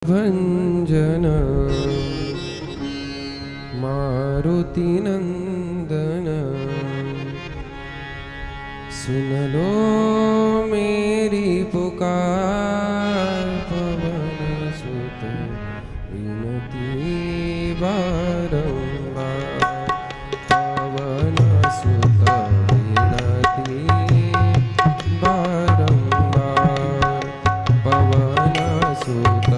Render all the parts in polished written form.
भंजन मारुति नंदन सुन लो मेरी पुकार। पवन सुत विनती बारंबार। पवन सुत विनती बारंबार। पवन सुत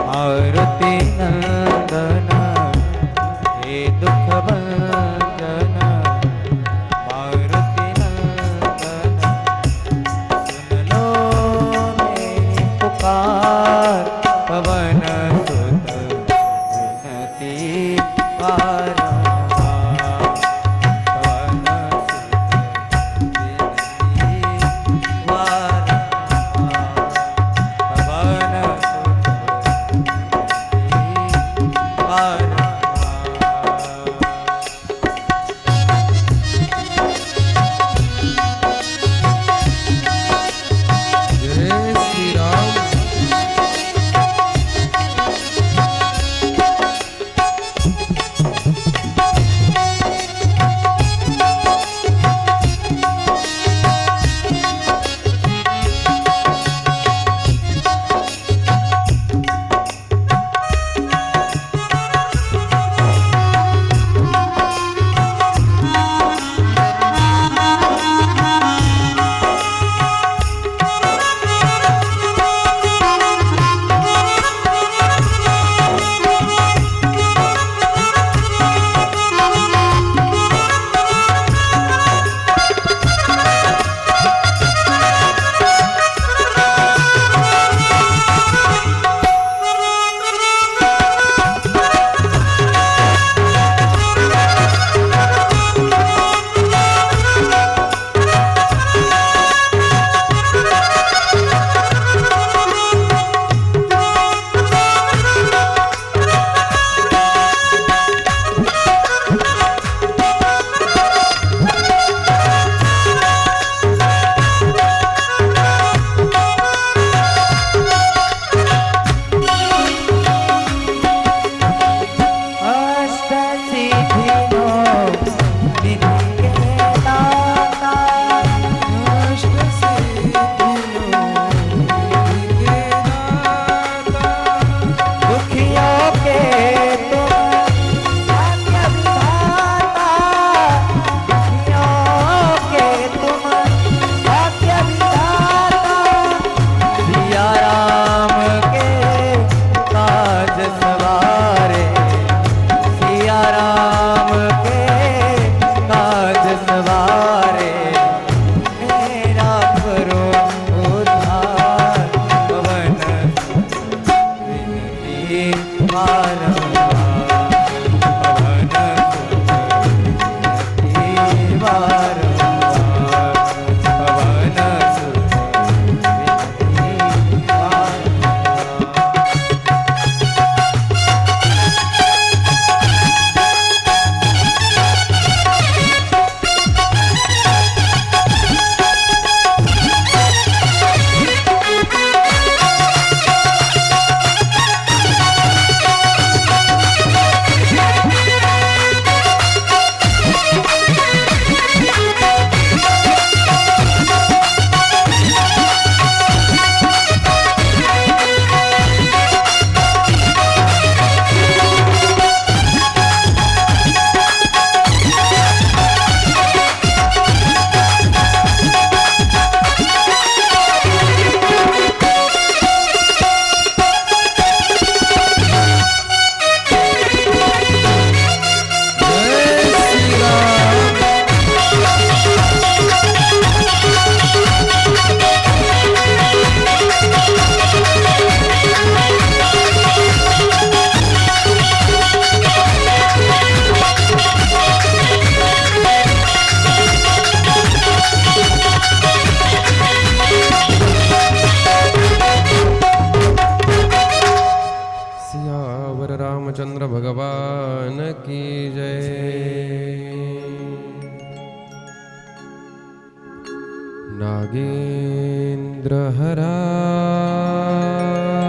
मारुति नंदन हे दुख भंजन मारुति नंदन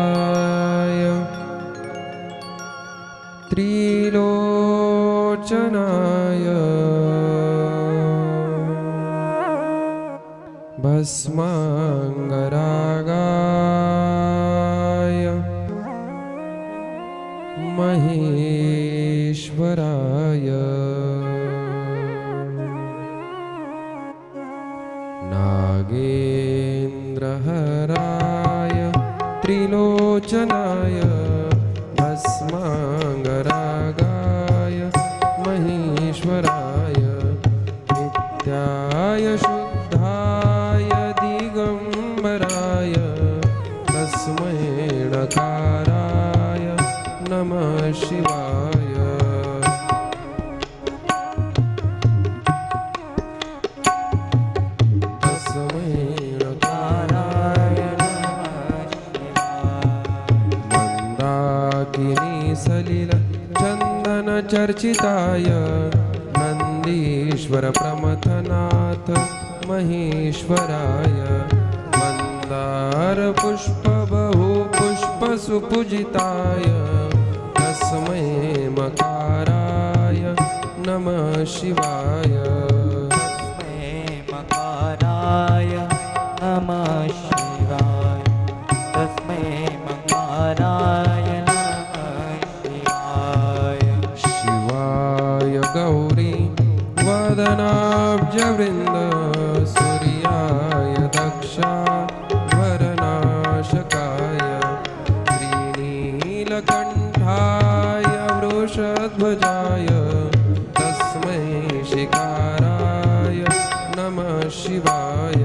नागेन्द्रहराय त्रिलोचनाय भस्मांगरागाय महेश्वराय नागेन्द्रहराय त्रिलोचनाय भस्मांगरागाय महेश्वराय नित्याय शुद्धाय दिगंबराय तस्मै नकाराय नमः शिवाय तस्मै नकाराय मंदाकिनी सलिल चंदन चर्चिताय नंदीश्वर प्रमथनाथ महेश्वराय मंदार पुष्प बहु पुष्प सुपूजिताय तस्मै मकाराय नमः शिवाय तस्मै मकाराय नमः शिवाय तस्मै मकाराय नमः शिवाय शिवाय गौरी वदनाब्जवृन्द सूर्याय दक्षाध्वरनाशकाय श्रीनीलकण्ठाय वृषध्वजाय तस्मै शिकाराय नमः शिवाय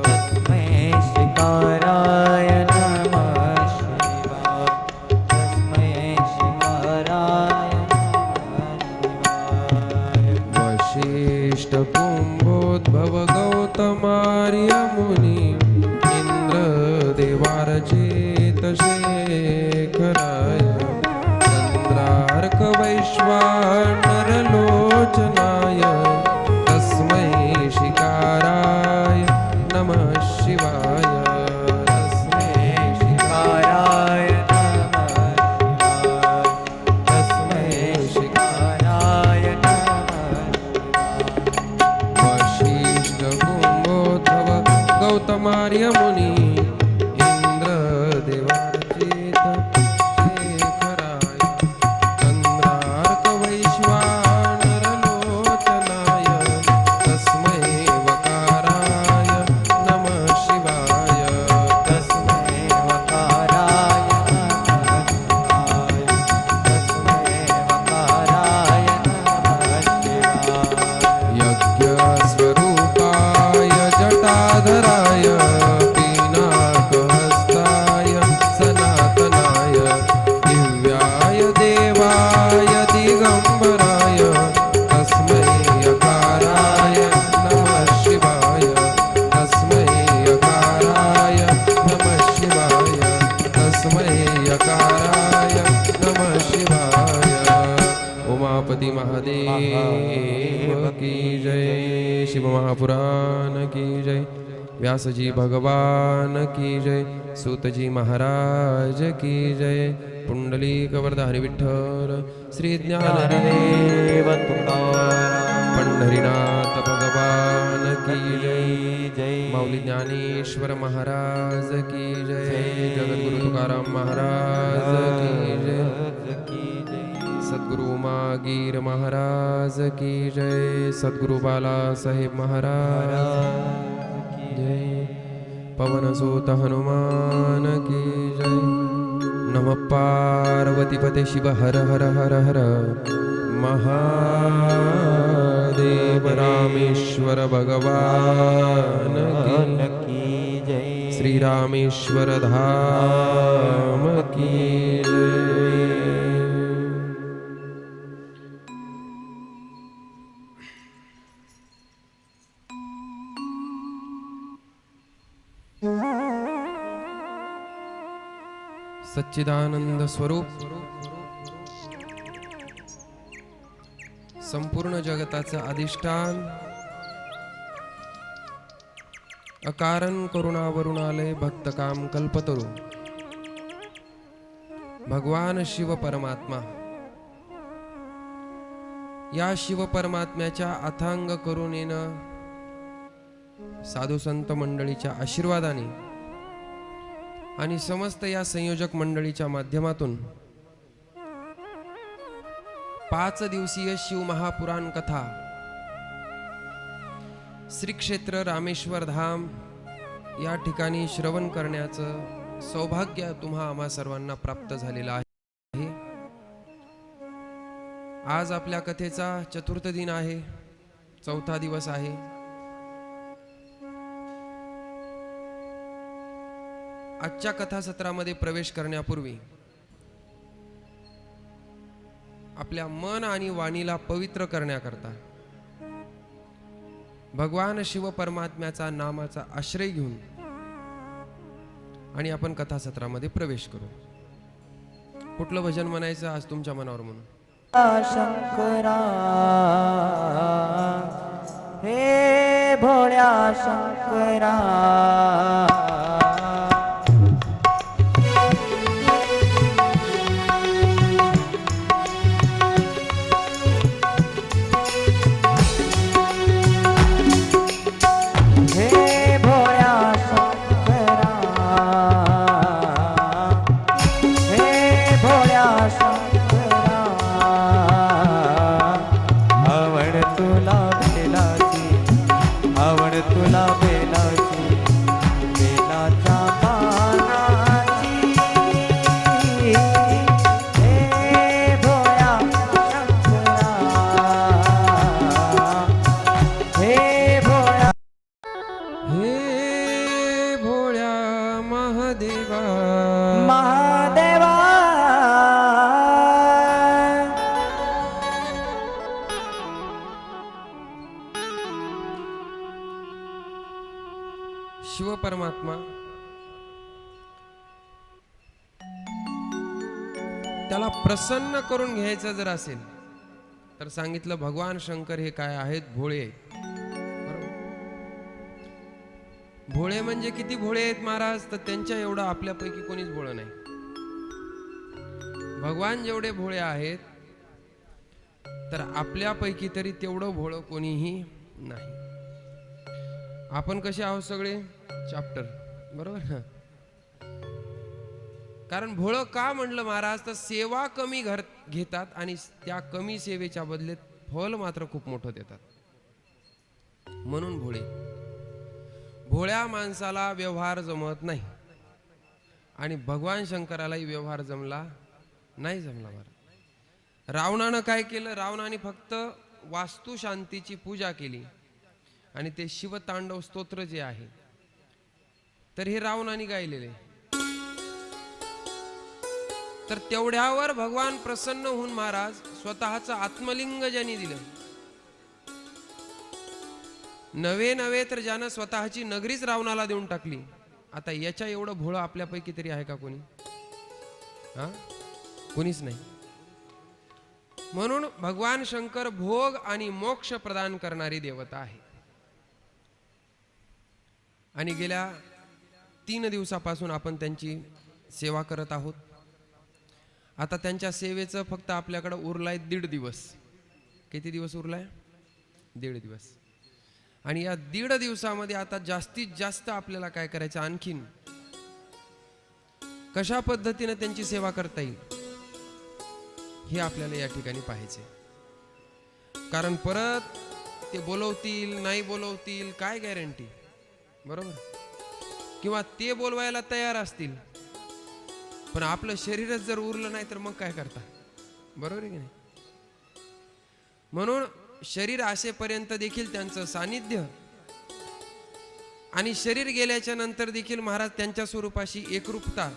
तस्मै शिकाराय नमः शिवाय तस्मै शिकाराय नमः शिवाय वसिष्ठकुम्भोद्भव गौतमार्य मुनि इन्द्रदेवार्चित शेखराय चन्द्रार्क वैश्वानरलोचनाय तस्मै शिकाराय नमः शिवाय तस्मै शिकाराय नमः तस्मै शिकाराय नमः वसिष्ठकुम्भोद्भव गौतमार्य मुनि इन्द्रदेवार्चित शेखराय चन्द्रार्क वैश्वानरलोचनाय तस्मै वकाराय नमः शिवाय तस्मै वकाराय नमः शिवाय तस्मै वकाराय नमः शिवाय यज्ञस्वरूपाय जटाधराय पिनाकहस्ताय सनातनाय दिव्याय देवाय दिगंबराय तस्मै यकाराय नमः शिवाय तस्मै यकाराय नमः शिवाय तस्मै यकाराय नमः शिवाय उमापति महादेव की जय शिव महापुराण की जय व्यास जी भगवान की जय सूत जी महाराज की जय पुंडलीक वरदारी विठ्ठल श्री ज्ञानदेव तुकाराम पंढरीनाथ भगवान की जय जय माऊली ज्ञानेश्वर महाराज की जय जगद्गुरु तुकाराम महाराज की जय सद्गुरु उमागीर महाराज की जय सद्गुरु बाला साहेब महाराज की जय पवन सुत हनुमान की जय नमः पार्वती पते शिव हर हर हर हर महादेव रामेश्वर भगवान की जय श्री रामेश्वर धाम की जय सच्चिदानंद स्वरूप संपूर्ण जगताचं अधिष्ठान अकारण करुणावरुणालय भक्तकाम कल्पतरू भगवान शिव परमात्मा या शिव परमात्म्याच्या अथांग करुणेनं साधू संत मंडळीच्या आशीर्वादाने आणि समस्त या संयोजक मंडळीच्या माध्यमातून 5 दिवसीय शिव महापुराण कथा श्री क्षेत्र रामेश्वर धाम या ठिकाणी श्रवण करण्याचं सौभाग्य तुम्हा आम्हा सर्वांना प्राप्त झालेलं आहे। आज आपल्या कथेचा चतुर्थ दिन आहे, 4था दिवस आहे। आजच्या कथासत्रामध्ये प्रवेश करण्यापूर्वी आपल्या मन आणि वाणीला पवित्र करण्याकरता भगवान शिव परमात्म्याचा नामाचा आश्रय घेऊन आणि आपण कथासत्रामध्ये प्रवेश करू। कुठलं भजन म्हणायचं आज तुमच्या मनावर म्हणून? शंकरा हे भोळ्या शंकरा शिव परमात्मा त्याला प्रसन्न करून घ्यायचं जर असेल तर सांगितलं भगवान शंकर हे काय आहेत? भोळे। भोळे म्हणजे किती भोळे आहेत महाराज? तर त्यांच्या एवढं आपल्यापैकी कोणीच भोळं नाही। भगवान जेवढे भोळे आहेत तर आपल्यापैकी तरी तेवढं भोळं कोणीही नाही। आपण कसे आहोत सगळे? चॅप्टर, बरोबर ना? कारण भोळं का म्हणलं महाराज? तर सेवा कमी घेतात आणि त्या कमी सेवेच्या बदल्यात फल मात्र खूप मोठं देतात, म्हणून भोळे। भोळ्या माणसाला व्यवहार जमत नाही आणि भगवान शंकरालाही व्यवहार जमला नाही जमला। बरं, रावणानं काय केलं? रावणाने फक्त वास्तू शांतीची पूजा केली आणि ते शिवतांडव स्तोत्र जे आहे तर हे रावणाने गायलेले, तर तेवढ्यावर भगवान प्रसन्न होऊन महाराज स्वतःचं आत्मलिंग ज्यांनी दिलं, नवे तर ज्यानं स्वतःची नगरीच रावणाला देऊन टाकली, आता याच्या एवढं भोळं आपल्यापैकी तरी आहे का कोणी? हा, कोणीच नाही। म्हणून भगवान शंकर भोग आणि मोक्ष प्रदान करणारी देवता आहे आणि गेल्या 3 दिवसापासून आपण त्यांची सेवा करत आहोत। आता त्यांच्या सेवेचं फक्त आपल्याकडे उरलाय 1.5 दिवस। किती दिवस उरलाय? 1.5 दिवस। आणि या 1.5 दिवसामध्ये आता जास्तीत जास्त आपल्याला काय करायचं, आणखीन कशा पद्धतीने त्यांची सेवा करता येईल हे आपल्याला या ठिकाणी पाहायचे। कारण परत ते बोलवतील नाही बोलवतील काय गॅरंटी, बरोबर? किंवा ते बोलवायला तयार असतील पण आपलं शरीरच जर उरलं नाही तर मग काय करता, बरोबर आहे की नाही? म्हणून शरीर असेपर्यंत देखील त्यांचं सानिध्य आणि शरीर गेल्याच्या नंतर देखील महाराज त्यांच्या स्वरूपाशी एकरूपता,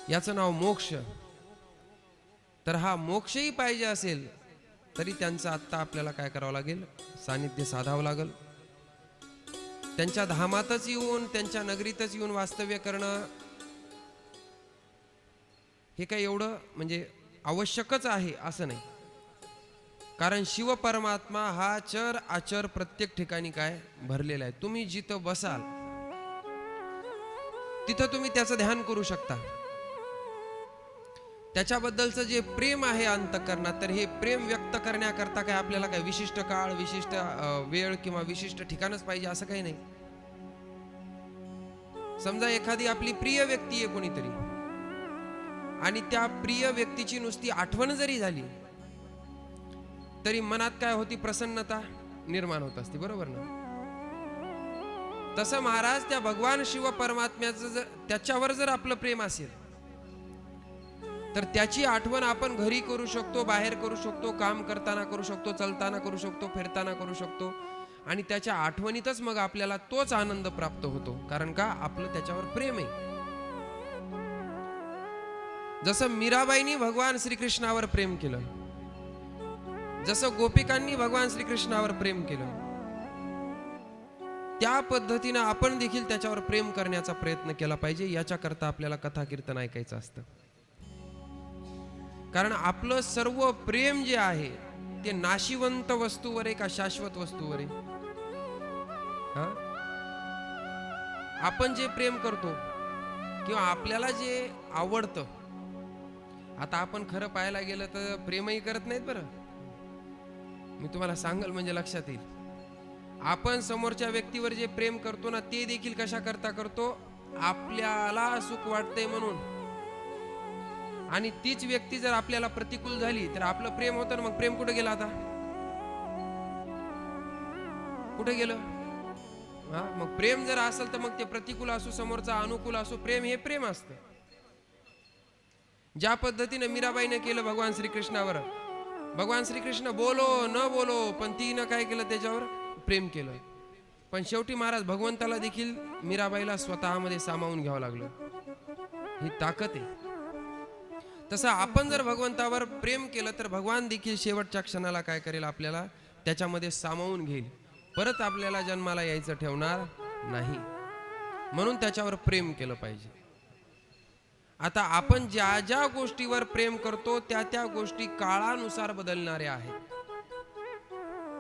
याचं नाव मोक्ष। तर हा मोक्षही पाहिजे असेल तरी त्यांचं आत्ता आपल्याला काय करावं लागेल? सानिध्य साधावं लागेल। त्यांच्या धामातच येऊन त्यांच्या नगरीतच येऊन वास्तव्य करणं हे काय एवढं म्हणजे आवश्यकच आहे असं नाही। कारण शिव परमात्मा हा चर आचर प्रत्येक ठिकाणी काय भरलेला आहे. तुम्ही जिथं बसाल तिथं तुम्ही त्याचं ध्यान करू शकता. त्याच्याबद्दलचं जे प्रेम आहे अंतःकरणात, तर हे प्रेम व्यक्त करण्याकरता काय आपल्याला काय विशिष्ट काळ, विशिष्ट वेळ किंवा विशिष्ट ठिकाणच पाहिजे असं काही नाही. समजा एखादी आपली प्रिय व्यक्ती आहे कोणीतरी, आणि त्या प्रिय व्यक्तीची नुसती आठवण जरी झाली तरी मनात काय होती, प्रसन्नता निर्माण होत असते, बरोबर ना? तसं महाराज त्या भगवान शिव परमात्म्याचं जर त्याच्यावर जर आपलं प्रेम असेल तर त्याची आठवण आपण घरी करू शकतो, बाहेर करू शकतो, काम करताना करू शकतो, चलताना करू शकतो, फिरताना करू शकतो, आणि त्याच्या आठवणीतच मग आपल्याला तोच आनंद प्राप्त होतो. कारण का, आपलं त्याच्यावर प्रेम आहे. जसं मीराबाईंनी भगवान श्रीकृष्णावर प्रेम केलं, जसं गोपिकांनी भगवान श्रीकृष्णावर प्रेम केलं, त्या पद्धतीनं आपण देखील त्याच्यावर प्रेम करण्याचा प्रयत्न केला पाहिजे. याच्याकरता आपल्याला कथा कीर्तन ऐकायचं असतं. कारण आपलं सर्व प्रेम जे आहे ते नाशिवंत वस्तूवर आहे का शाश्वत वस्तूवर आहे? आपण जे प्रेम करतो किंवा आपल्याला जे आवडतं, आता आपण खरं पाहायला गेलं तर प्रेमही करत नाहीत बरं. मी तुम्हाला सांगल म्हणजे लक्षात येईल. आपण समोरच्या व्यक्तीवर जे प्रेम करतो ना, ते देखील कशा करता करतो, आपल्याला सुख वाटतंय म्हणून. आणि तीच व्यक्ती जर आपल्याला प्रतिकूल झाली तर आपलं प्रेम होतं ना, मग प्रेम कुठे गेलं आता? कुठे गेलं? मग प्रेम जर असेल तर मग ते प्रतिकूल असो, समोरचा अनुकूल असो, प्रेम हे प्रेम असतं. ज्या पद्धतीने मीराबाईने केलं भगवान श्रीकृष्णावर, भगवान श्रीकृष्ण बोलो न बोलो पण तिनं काय केलं, त्याच्यावर प्रेम केलं. पण शेवटी महाराज भगवंताला देखील मीराबाईला स्वतःमध्ये सामावून घ्यावं लागलं. ही ताकद आहे. तसं आपण जर भगवंतावर प्रेम केलं तर भगवान देखील शेवटच्या क्षणाला काय करेल, आपल्याला त्याच्यामध्ये सामावून घेईल. परत आपल्याला जन्माला यायचं ठेवणार नाही. म्हणून त्याच्यावर प्रेम केलं पाहिजे. आता आपण ज्या ज्या गोष्टीवर प्रेम करतो त्या त्या गोष्टी काळानुसार बदलणाऱ्या आहेत,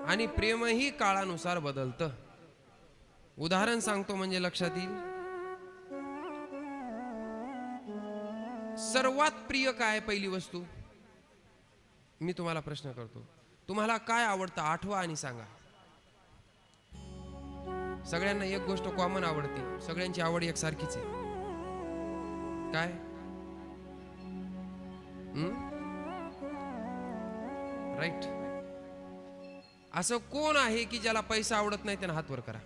आणि प्रेमही काळानुसार बदलतं. उदाहरण सांगतो म्हणजे लक्षात येईल. सर्वात प्रिय काय पहिली वस्तू? मी तुम्हाला प्रश्न करतो, तुम्हाला काय आवडतं आठवा आणि सांगा. सगळ्यांना एक गोष्ट कॉमन आवडते, सगळ्यांची आवड एकसारखीच आहे. काय? राईट. असं कोण आहे की ज्याला पैसा आवडत नाही? त्यानं हात वर करा.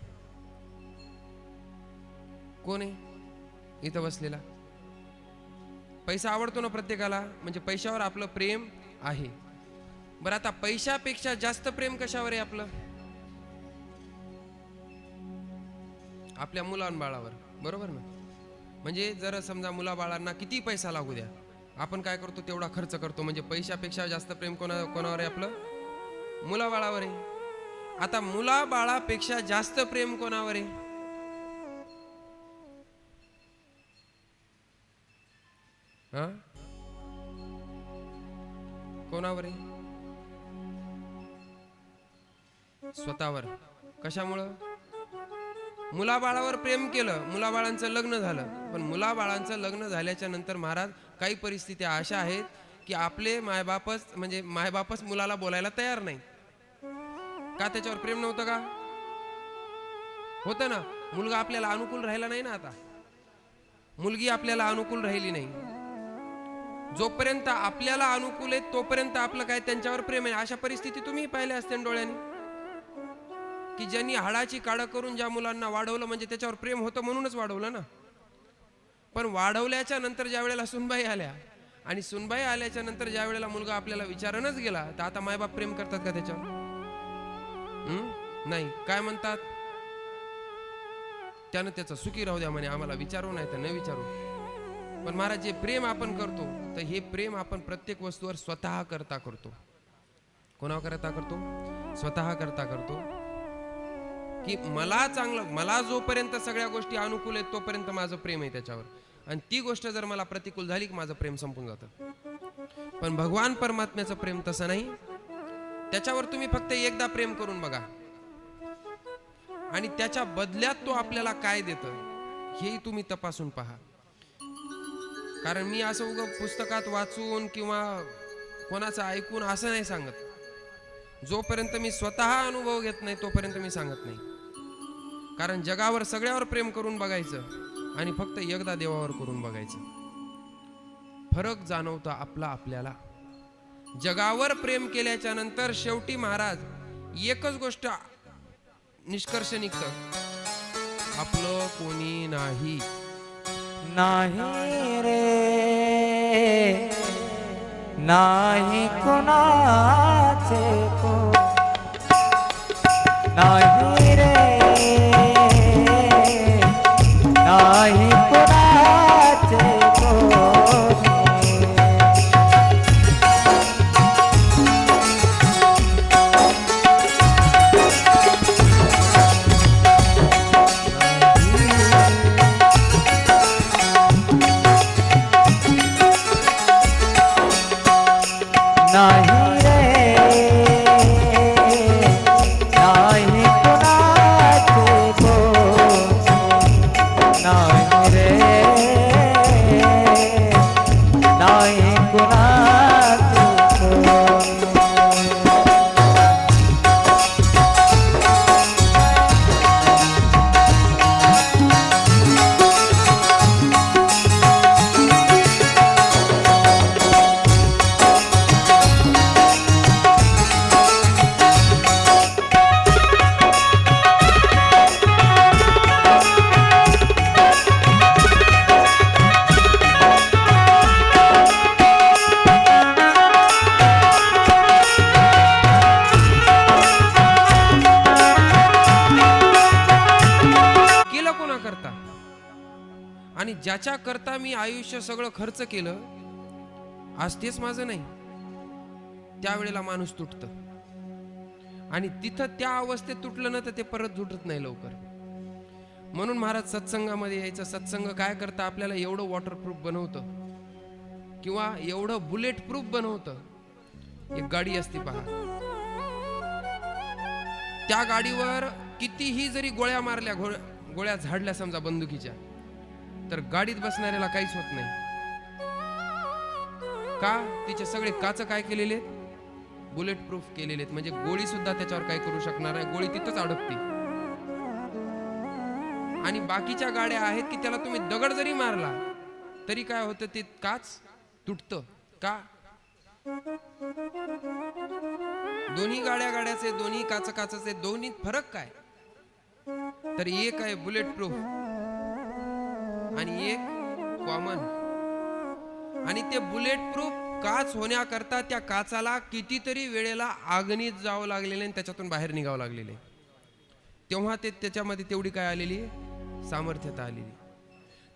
कोण आहे इथं बसलेला? पैसा आवडतो ना प्रत्येकाला, म्हणजे पैशावर आपलं प्रेम आहे. बरं, आता पैशापेक्षा जास्त प्रेम कशावर आहे आपलं? आपल्या मुलांबाळावर, बरोबर ना? म्हणजे जर समजा मुलाबाळांना किती पैसा लागू द्या, आपण काय करतो, तेवढा खर्च करतो. म्हणजे पैशापेक्षा जास्त प्रेम कोणावर आहे आपलं? मुलाबाळावर आहे. आता मुलाबाळापेक्षा जास्त प्रेम कोणावर आहे? कोणावर आहे? स्वतःवर. कशामुळं? मुलाबाळावर प्रेम केलं, मुलाबाळांचं लग्न झालं, पण मुलाबाळांचं लग्न झाल्याच्या नंतर महाराज काही परिस्थिती अशा आहेत की आपले मायबापच मुलाला बोलायला तयार नाही. का? त्याच्यावर प्रेम नव्हतं का? होतं ना. मुलगा आपल्याला अनुकूल राहिला नाही ना. आता मुलगी आपल्याला अनुकूल राहिली नाही. जोपर्यंत आपल्याला अनुकूल आहे तोपर्यंत आपलं काय त्यांच्यावर प्रेम आहे. अशा परिस्थिती तुम्ही पाहिल्या असते डोळ्यांनी, की ज्यांनी हाडाची काढं करून ज्या मुलांना वाढवलं, म्हणजे त्याच्यावर प्रेम होतं म्हणूनच वाढवलं ना. पण वाढवल्याच्या नंतर ज्या वेळेला सुनबाई आल्या, आणि सुनबाई आल्याच्या नंतर ज्या वेळेला मुलगा आपल्याला विचारणच गेला, तर आता मायबाप प्रेम करतात का त्याच्यावर? नाही. काय म्हणतात? त्यानं त्याचं सुखी राहू द्या म्हणे, आम्हाला विचारू नाही तर न विचारू. पण महाराज जे प्रेम आपण करतो, तर हे प्रेम आपण प्रत्येक वस्तूवर स्वतः करता करतो. कोणावर करता करतो? स्वतः करता करतो. की मला जोपर्यंत सगळ्या गोष्टी अनुकूल आहेत तोपर्यंत माझं प्रेम आहे त्याच्यावर, आणि ती गोष्ट जर मला प्रतिकूल झाली की माझं प्रेम संपून जातं. पण भगवान परमात्म्याचं प्रेम तसं नाही. त्याच्यावर तुम्ही फक्त एकदा प्रेम करून बघा आणि त्याच्या बदल्यात तो आपल्याला काय देतो हेही तुम्ही तपासून पहा. कारण मी असं उगा पुस्तकात वाचून किंवा कोणाचं ऐकून असं नाही सांगत. जोपर्यंत मी स्वतः अनुभव घेत नाही तोपर्यंत मी सांगत नाही. कारण जगावर सगळ्यावर प्रेम करून बघायचं आणि फक्त एकदा देवावर करून बघायचं. फरक जाणवतो आपल्याला. जगावर प्रेम केल्याच्या नंतर शेवटी महाराज एकच गोष्ट निष्कर्ष निघतं, आपलं कोणी नाही. नाही रे नाही कोणाचे को नाही रे नाही कोणाचे को. नाही रे नाही कोणाचे को नाही रे नाही कोणाचे को. आणि ज्याच्या करता मी आयुष्य सगळं खर्च केलं आज तेच माझं नाही, त्यावेळेला माणूस तुटतं. आणि तिथं त्या अवस्थेत तुटलं ना तर ते परत जुटत नाही लवकर. म्हणून महाराज सत्संगामध्ये यायचं. सत्संग काय करतं, आपल्याला एवढं वॉटरप्रूफ बनवतं किंवा एवढं बुलेट प्रूफ बनवतं. एक गाडी असते पहा, त्या गाडीवर कितीही जरी गोळ्या मारल्या, गोळ्या झाडल्या समजा बंदुकीच्या, तर गाडीत बसणाऱ्याला काहीच होत नाही. का? तिचे सगळे काच काय केलेले, बुलेट प्रूफ केलेले, म्हणजे गोळी सुद्धा त्याच्यावर काय करू शकणार आहे, गोळी तिथंच अडकते. आणि बाकीच्या गाड्या आहेत की त्याला तुम्ही दगड जरी मारला तरी काय होतं, ते काच तुटतं. का? दोन्ही गाड्याचे, दोन्ही काचाचे, दोन्ही फरक काय, तर एक आहे बुलेट प्रूफ आणि एक कॉमन. आणि ते बुलेट प्रूफ काच होण्याकरता त्या काचाला कितीतरी वेळेला आगनीत जावं लागलेले आणि त्याच्यातून बाहेर निघावं लागलेले, तेव्हा ते त्याच्यामध्ये तेवढी काय आलेली, सामर्थ्यता आलेली.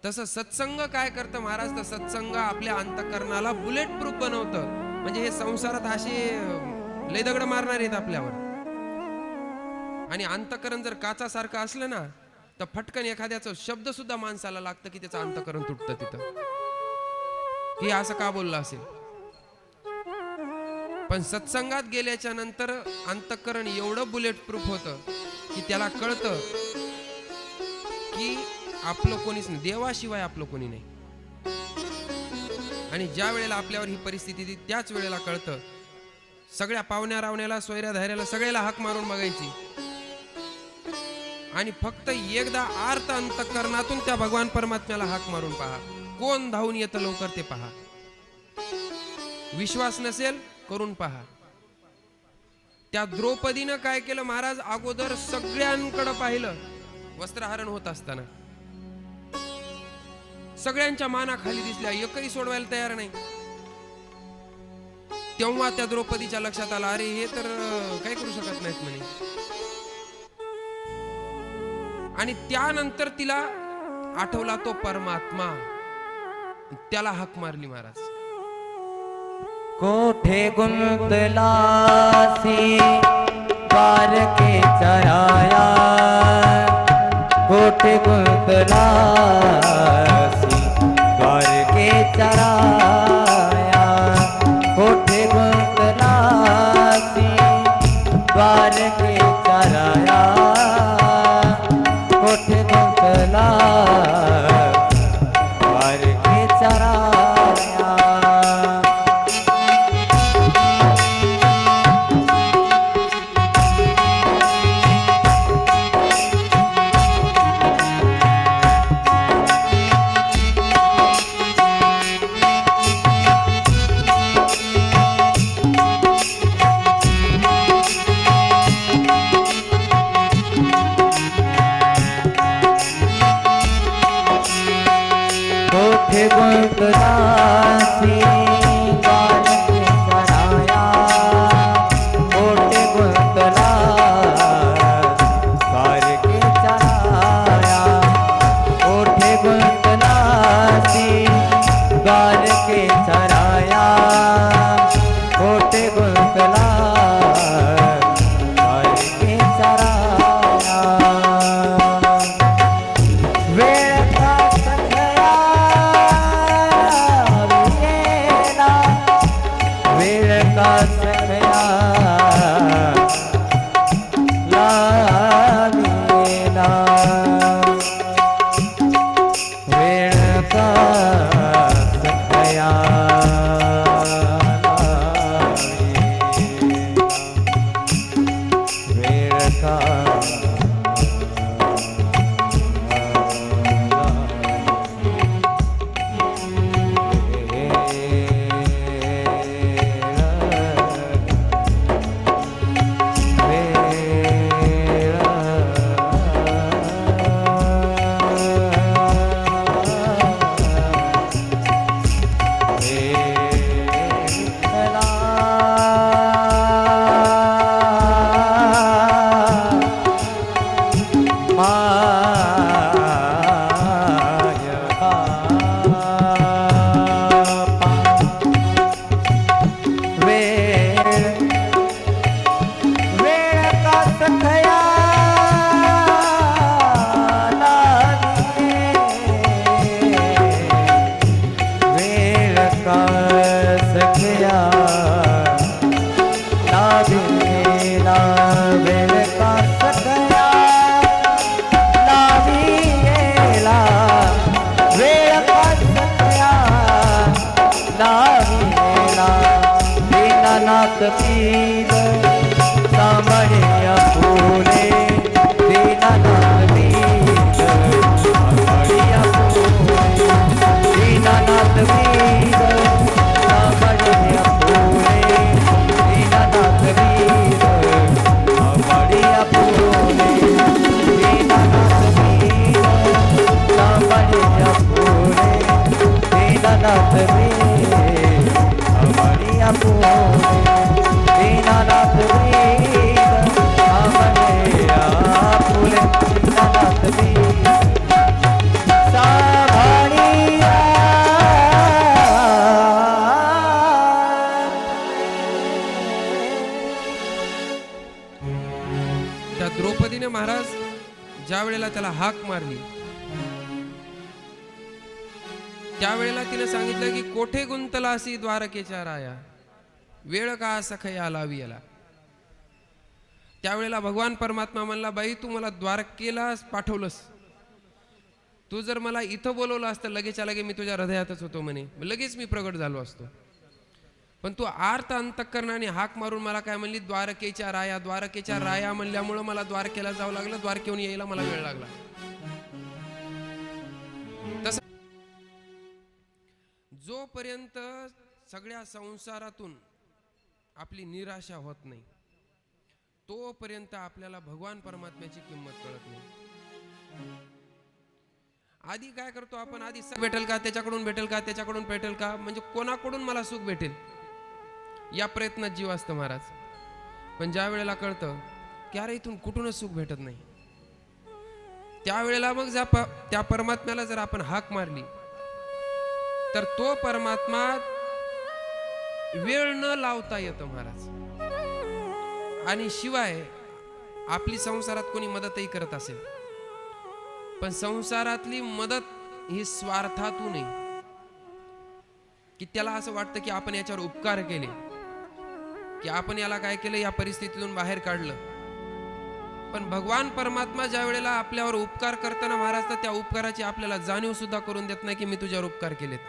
तसं सत्संग काय करतं महाराज, तर सत्संग आपल्या अंतःकरणाला बुलेट प्रूफ बनवतं. म्हणजे हे संसारात असे लय दगड मारणार आहेत आपल्यावर, आणि अंतःकरण जर काचासारखं असलं ना तर फटकन एखाद्याचा शब्द सुद्धा माणसाला लागतं की त्याचं अंतःकरण तुटतं तिथं, की असं का बोललं असेल. पण सत्संगात गेल्याच्या नंतर अंतःकरण एवढं बुलेट प्रूफ होतं की त्याला कळतं की आपलं कोणीच नाही, देवाशिवाय आपलं कोणी नाही. आणि ज्या वेळेला आपल्यावर ही परिस्थिती येते त्याच वेळेला कळतं, सगळ्या पाहुण्या रावण्याला, सोयऱ्या धायऱ्याला सगळ्याला हाक मारून बघायची आणि फक्त एकदा आर्त अंतःकरणातून त्या भगवान परमात्म्याला हाक मारून पहा, कोण धावून येतं लवकर ते पहा. विश्वास नसेल करून पहा. त्या द्रौपदीनं काय केलं महाराज, अगोदर सगळ्यांकडे पाहिलं वस्त्रहरण होत असताना, सगळ्यांच्या माना खाली दिसल्या, एकही सोडवायला तयार नाही. तेव्हा त्या द्रौपदीच्या लक्षात आलं, अरे हे तर काय करू शकत नाहीत म्हणे. आणि त्यानंतर तिला आठवला तो परमात्मा, त्याला हाक मारली महाराज. कोठे गुंतलासी बारके चराया, कोठे गुंतलासी बारके चराया, कोठे गुंतलासी द्वारकेचा राया कोठे गुंतला द्वारकेचा राया कोठे गुंतलासी द्वारकेचा राया कोठे गुंतला द्वारकेचा राया कोठे गुंतलासी द्वारकेचा राया कोठे गुंतला द्वारकेचा राया वेळ का सखया विएला वेळ का सखया लाविएला वेळ का सखया लाविएला वेळ का दीनानाथ पीर सांभळिया फुले दीनानाथ पीर सांभळिया फुले दीनानाथ पीर सांभळिया फुले दीनानाथ पीर सांभळिया फुले दीनानाथ पीर सांभळिया फुले दीनानाथ पीर सांभळिया फुले दीनानाथ पीर सांभळिया फुले दीनानाथ पीर सांभळिया त्या द्रौपदीने महाराज ज्या वेळेला त्याला हाक मारली त्यावेळेला तिने सांगितलं की कोठे गुंतलासी द्वारकेच्या राया वेळ का सखया लावियाला. त्यावेळेला भगवान परमात्मा म्हणला बाई तू मला द्वारकेला पाठवलंस तू जर मला इथं बोलवलं असतं लगेच्या लगे मी तुझ्या हृदयातच होतो म्हणे लगेच मी प्रगट झालो असतो पण तू आर्त अंतःकरणाने हाक मारून मला काय म्हणली द्वारकेच्या राया म्हणल्यामुळं मला द्वारकेला जावं लागलं द्वारकेहून यायला मला वेळ लागला. तसं जोपर्यंत सगळ्या संसारातून आपली निराशा होत नाही तोपर्यंत आपल्याला भगवान परमात्म्याची किंमत कळत नाही. आधी काय करतो आपण आधी सुख भेटेल का त्याच्याकडून भेटेल का त्याच्याकडून भेटेल का म्हणजे कोणाकडून मला सुख भेटेल या प्रयत्नात जीव असतो महाराज. पण ज्या वेळेला कळतं की अरे इथून कुठूनच सुख भेटत नाही त्यावेळेला मग त्या परमात्म्याला जर आपण हाक मारली तर तो परमात्मा वेळ न लावता येतो महाराज. आणि शिवाय आपली संसारात कोणी मदतही करत असेल पण संसारातली मदत ही स्वार्थातून आहे की त्याला असं वाटतं की आपण याच्यावर उपकार केले की आपण याला काय केलं या परिस्थितीतून बाहेर काढलं पण भगवान परमात्मा ज्या वेळेला आपल्यावर उपकार करताना महाराज, तर त्या उपकाराची आपल्याला जाणीव सुद्धा करून देत नाही की मी तुझ्यावर उपकार केलेत.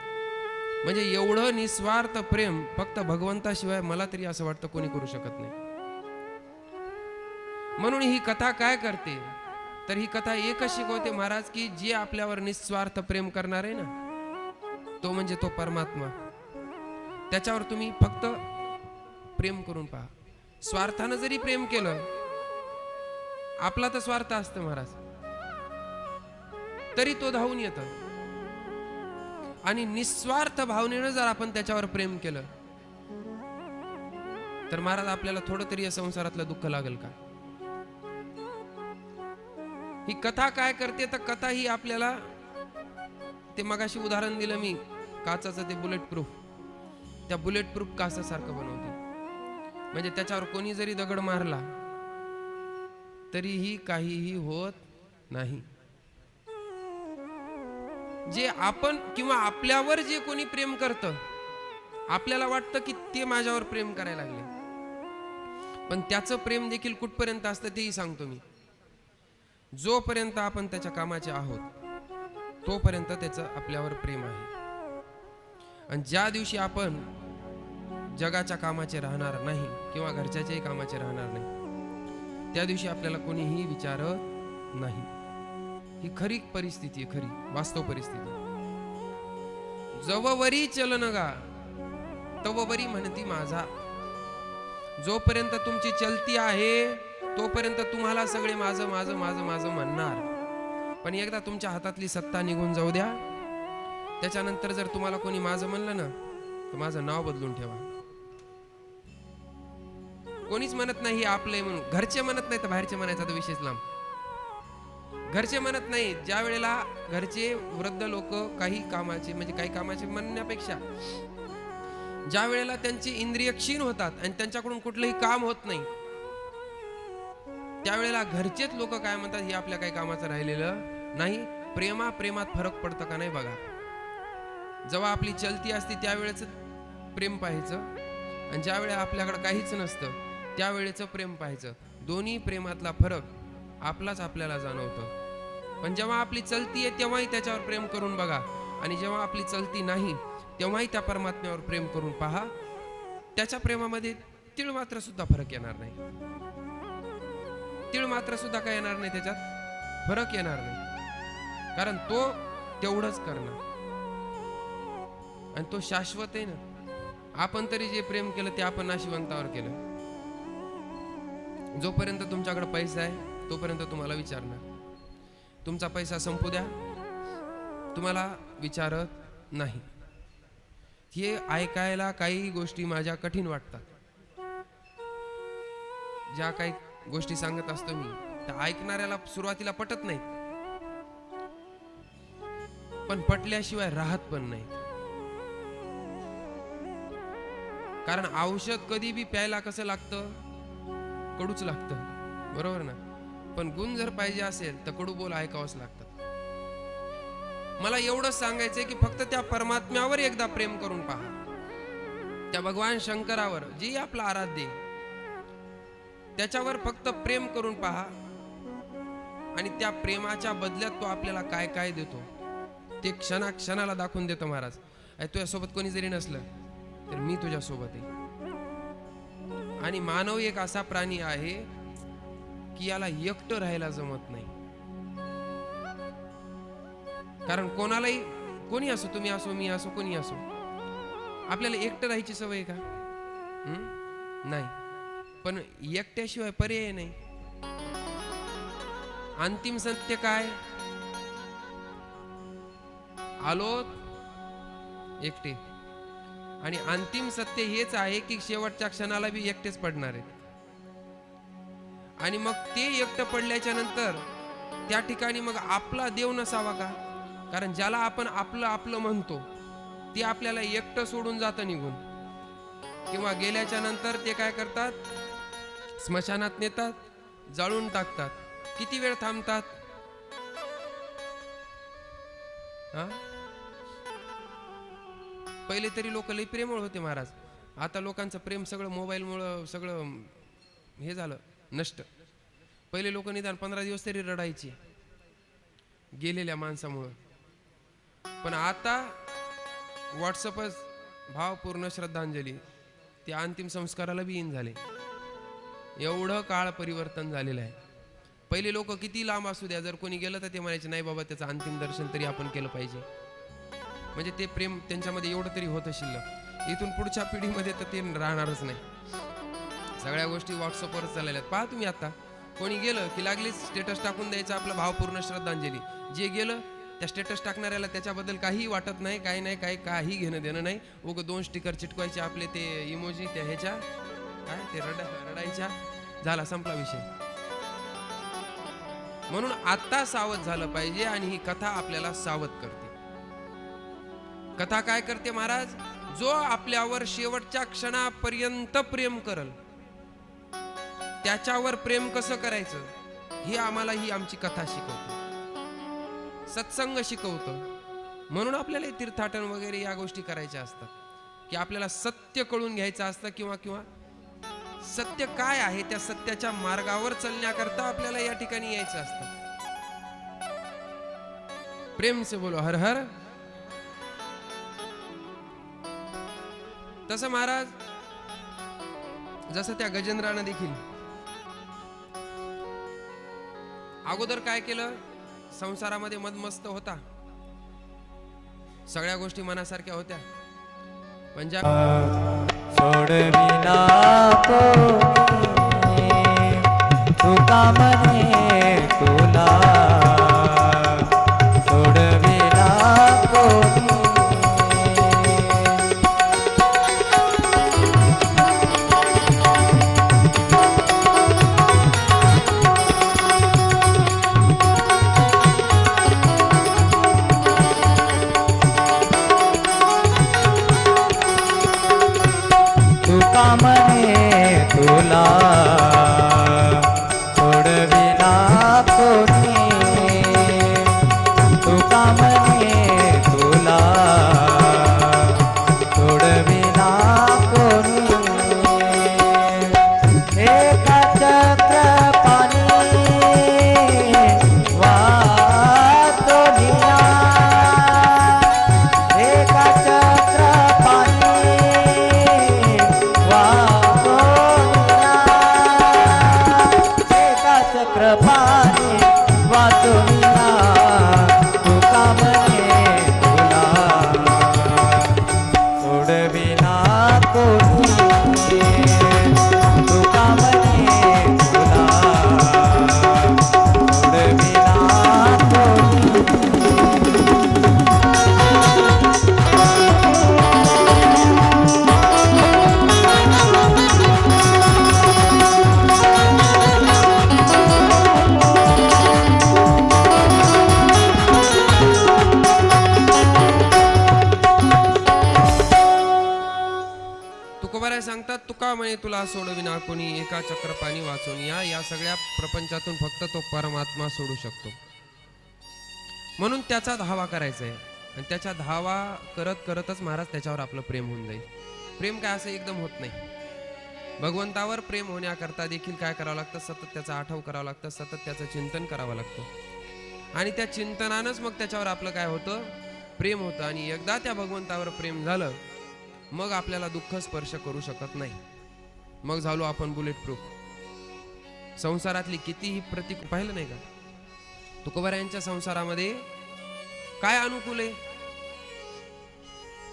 म्हणजे एवढं निस्वार्थ प्रेम फक्त भगवंताशिवाय मला तरी असं वाटतं कोणी करू शकत नाही. म्हणून ही कथा काय करते, तर ही कथा एकच शिकवते महाराज की जे आपल्यावर निस्वार्थ प्रेम करणार आहे ना, तो म्हणजे तो परमात्मा. त्याच्यावर तुम्ही फक्त प्रेम करून पहा. स्वार्थानं जरी प्रेम केलं, आपला तर स्वार्थ असतं महाराज, तरी तो धावून येतं. आणि निस्वार्थ भावनेनं जर आपण त्याच्यावर प्रेम केलं, तर महाराज आपल्याला थोडं तरी या संसारातलं दुःख लागेल का? ही कथा काय करते, तर कथा ही आपल्याला, ते मगाशी उदाहरण दिलं मी काचाचं, ते बुलेट प्रूफ, त्या बुलेट प्रूफ काचासारखं बनवते. म्हणजे त्याच्यावर कोणी जरी दगड मारला तरीही काहीही होत नाही. जे आपण किंवा आपल्यावर जे कोणी प्रेम करतं, आपल्याला वाटतं की ते माझ्यावर प्रेम करायला लागले, पण त्याचं प्रेम देखील कुठपर्यंत असतं तेही सांगतो मी. जोपर्यंत आपण त्याच्या कामाचे आहोत तोपर्यंत त्याचं आपल्यावर प्रेम आहे. आणि ज्या दिवशी आपण जगाच्या कामाचे राहणार नाही किंवा घरच्याच्याही कामाचे राहणार नाही, त्या दिवशी आपल्याला कोणीही विचारत नाही. ही खरी परिस्थिती आहे, खरी वास्तव परिस्थिती. जववरी चलनगा तववरी म्हणती माझा. जोपर्यंत तुमची चलती आहे तोपर्यंत तुम्हाला सगळे माझं माझं माझं माझं म्हणणार. पण एकदा तुमच्या हातातली सत्ता निघून जाऊ द्या, त्याच्यानंतर जर तुम्हाला कोणी माझं म्हणलं ना, तर माझं नाव बदलून ठेवा. कोणीच म्हणत नाही आपलंय म्हणून. घरचे म्हणत नाही तर बाहेरचे म्हणायचा तर विशेष लांब. घरचे म्हणत नाही. ज्या वेळेला घरचे वृद्ध लोक काही कामाचे, म्हणजे काही कामाचे म्हणण्यापेक्षा ज्या वेळेला त्यांची इंद्रिय क्षीण होतात आणि त्यांच्याकडून कुठलंही काम होत नाही, त्यावेळेला घरचेच लोक काय म्हणतात, हे आपल्या काही कामाचं राहिलेलं नाही. प्रेमात फरक पडतं का नाही बघा. जेव्हा आपली चलती असते त्यावेळेच प्रेम पाहायचं, आणि ज्या वेळेला आपल्याकडे काहीच नसतं त्यावेळेचं प्रेम पाहायचं. दोन्ही प्रेमातला फरक आपलाच आपल्याला जाणवतं. पण जेव्हा आपली चलती आहे तेव्हाही त्याच्यावर प्रेम करून बघा, आणि जेव्हा आपली चलती नाही तेव्हाही त्या परमात्म्यावर प्रेम करून पहा. त्याच्या प्रेमामध्ये तीळ मात्र सुद्धा फरक येणार नाही. तीळ मात्र सुद्धा काय येणार नाही, त्याच्यात फरक येणार नाही. कारण तो तेवढंच करणार आणि तो शाश्वत आहे ना. आपण तरी जे प्रेम केलं ते आपण नाशिवंतावर केलं. जोपर्यंत तुमच्याकडे पैसा आहे तोपर्यंत तुम्हाला विचारणार. तुमचा पैसा संपू द्या, तुम्हाला विचारत नाही. हे ऐकायला काही गोष्टी माझ्या कठीण वाटतात. ज्या काही गोष्टी सांगत असतो मी त्या ऐकणाऱ्याला सुरुवातीला पटत नाही, पण पटल्याशिवाय राहत पण नाही. कारण औषध कधी बी प्यायला कसं लागतं, कडूच लागतं, बरोबर ना. पण गुण जर पाहिजे असेल तर कडू बोल ऐकावंच लागतं. मला एवढंच सांगायचंय की फक्त त्या परमात्म्यावर एकदा प्रेम करून पहा, त्या भगवान शंकरावर, जी आपला आराध्य, त्याच्यावर फक्त प्रेम करून पहा. आणि त्या प्रेमाच्या बदल्यात तो आपल्याला काय काय देतो ते क्षणाला दाखवून देतो. महाराज, तुझ्यासोबत कोणी जरी नसलं तर मी तुझ्यासोबत आहे. आणि मानव एक असा प्राणी आहे की याला एकटं राहायला जमत नाही. कारण कोणालाही, कोणी असो, तुम्ही असो, मी असो, कोणी असो, आपल्याला एकटं राहायची सवय का? नाही. पण एकट्याशिवाय पर्याय नाही. अंतिम सत्य काय? आलोत एकटे. आणि अंतिम सत्य हेच आहे की शेवटच्या क्षणाला बी एकटेच पडणार आहेत. आणि मग ते एकटं पडल्याच्या नंतर त्या ठिकाणी मग आपला देव नसावा का? कारण ज्याला आपण आपलं आपलं म्हणतो ते आपल्याला एकटं सोडून जातं निघून, किंवा गेल्याच्या नंतर ते काय करतात, स्मशानात नेतात, जाळून टाकतात. किती वेळ थांबतात? पहिले तरी लोक लई प्रेमळ होते महाराज. आता लोकांचं प्रेम सगळं मोबाईलमुळं सगळं हे झालं, नष्ट. पहिले लोक निदान 15 दिवस तरी रडायचे गेलेल्या माणसामुळं, पण आता व्हॉट्सअपच भावपूर्ण श्रद्धांजली, त्या अंतिम संस्काराला बी इन झाले. एवढं काळ परिवर्तन झालेलं आहे. पहिले लोक किती लांब असू द्या, जर कोणी गेलं तर ते म्हणायचे नाही बाबा त्याचं अंतिम दर्शन तरी आपण केलं पाहिजे. म्हणजे ते प्रेम त्यांच्यामध्ये एवढं तरी होतं शिल्लक. इथून पुढच्या पिढीमध्ये तर ते राहणारच नाही. सगळ्या गोष्टी व्हॉट्सअपवरच चालल्यात. पहा तुम्ही आता कोणी गेलं की लागलीच स्टेटस टाकून द्यायचं आपलं भावपूर्ण श्रद्धांजली. जे गेलं त्या स्टेटस टाकणाऱ्याला त्याच्याबद्दल काहीही वाटत नाही, काही नाही, काही घेणं देणं नाही. उगं 2 स्टिकर चिटकवायचे आपले ते इमोजी त्या ह्याच्या काय ते रडायच्या, झाला संपला विषय. म्हणून आता सावध झालं पाहिजे आणि ही कथा आपल्याला सावध करते. कथा काय करते महाराज? जो आपल्यावर शेवटच्या क्षणापर्यंत प्रेम करल त्याच्यावर प्रेम कसं करायचं हे आम्हाला ही आमची कथा शिकवते, सत्संग शिकवतो. म्हणून आपल्याला तीर्थाटन वगैरे या गोष्टी करायच्या असतात की आपल्याला सत्य कळून घ्यायचं असतं, किंवा सत्य काय आहे त्या सत्याच्या मार्गावर चालण्याकरता आपल्याला या ठिकाणी यायचं असतं. प्रेम से बोलो हर हर. तसं महाराज जसं त्या गजेंद्रानं देखील अगोदर काय केलं, संसारामध्ये मदमस्त होता, सगळ्या गोष्टी मनासारख्या होत्या, पण ज्या सोडविना कोणी तुका म्हणे तुला, सोडविना कोणी. तुका म्हणे तुला, सोडविना कोणी. तुका म्हणे तुला, सोडविना कोणी. एका चक्रपाणी वाहतो निया, एका चक्रपाणी वाहतो निया, एका चक्रपाणी वाहतो निया. तुका म्हणे तुला, सोडविना कोणी. तुका म्हणे तुला, सोडविना कोणी. तुकोबाराय सांगतात, तुका म्हणे तुला सोडविना कोणी, एका चक्रपाणी वाचून या सगळ्या प्रपंचातून फक्त तो परमात्मा सोडू शकतो. म्हणून त्याचा धावा करायचा आहे आणि त्याच्या धावा करत करतच महाराज त्याच्यावर आपलं प्रेम होऊन जाईल. प्रेम काय असं एकदम होत नाही. भगवंतावर प्रेम होण्याकरता देखील काय करावं लागतं, सतत त्याचा आठव करावं लागतं, सतत त्याचं चिंतन करावं लागतं आणि त्या चिंतनानंच मग त्याच्यावर आपलं काय होतं, प्रेम होतं. आणि एकदा त्या भगवंतावर प्रेम झालं मग आपल्याला दुःख स्पर्श करू शकत नाही. मग झालो आपण बुलेट प्रूफ. संसारातली कितीही पाहिलं नाही का, तुकोबारायांच्या संसारामध्ये काय अनुकूल आहे.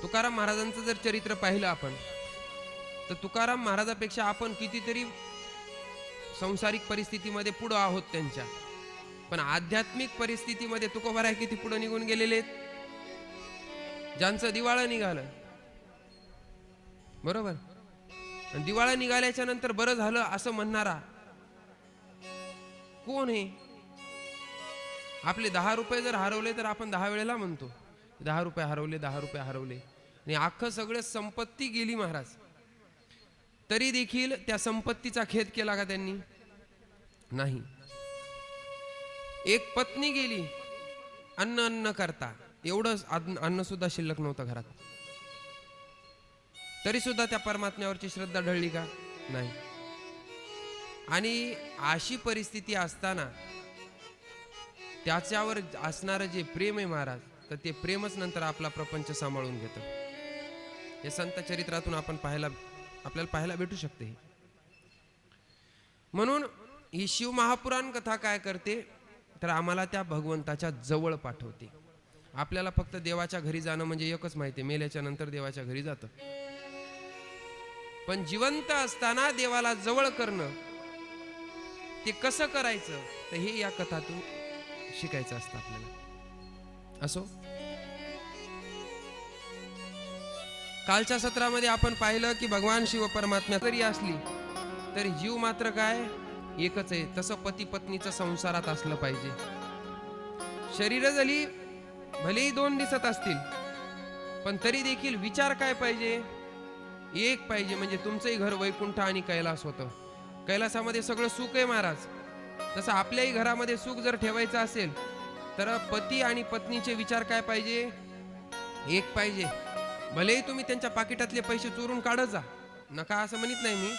तुकाराम महाराजांचं जर चरित्र पाहिलं आपण तर तुकाराम महाराजापेक्षा आपण कितीतरी सांसारिक परिस्थितीमध्ये पुढे आहोत त्यांच्या, पण आध्यात्मिक परिस्थितीमध्ये तुकोबाराय किती पुढे निघून गेलेले आहेत. ज्यांचं दिवाळं निघालं बरोबर, आणि दिवाळं निघाल्याच्या नंतर बरं झालं असं म्हणणारा कोण आहे. आपले 10 रुपये जर हरवले तर आपण 10 वेळेला म्हणतो 10 रुपये हरवले, 10 रुपये हरवले, आणि अख्खं सगळं संपत्ती गेली महाराज, तरी देखील त्या संपत्तीचा खेद केला का त्यांनी? नाही. एक पत्नी गेली अन्न करता, एवढंच अन्न सुद्धा शिल्लक नव्हतं घरात, तरी सुद्धा त्या परमात्म्यावरची श्रद्धा ढळली का? नाही. आणि अशी परिस्थिती असताना त्याच्यावर असणारं जे प्रेम आहे महाराज, तर ते प्रेमच नंतर आपला प्रपंच सांभाळून घेतं. हे संत चरित्रातून आपल्याला पाहायला भेटू शकते. म्हणून ही शिव महापुराण कथा काय करते, तर आम्हाला त्या भगवंताच्या जवळ पाठवते. आपल्याला फक्त देवाच्या घरी जाणं म्हणजे एकच माहिती आहे, मेल्याच्या नंतर देवाच्या घरी जातं. पण जिवंत असताना देवाला जवळ करणं ते कसं करायचं, तर हे या कथातून शिकायचं असतं आपल्याला. असो, कालच्या सत्रामध्ये आपण पाहिलं की भगवान शिव परमात्मा जरी असली तरी जीव मात्र काय एकच आहे. तसं पती पत्नीचं संसारात असलं पाहिजे. शरीर जरी भलेही दोन दिसत असतील, पण तरी देखील विचार काय पाहिजे, एक पाहिजे. म्हणजे तुमचंही घर वैकुंठ आणि कैलास होतं. कैलासामध्ये सगळं सुख आहे महाराज. तसं आपल्याही घरामध्ये सुख जर ठेवायचं असेल तर पती आणि पत्नीचे विचार काय पाहिजे, एक पाहिजे. भलेही तुम्ही त्यांच्या पाकिटातले पैसे चोरून काढत जा, नका असं म्हणत नाही मी,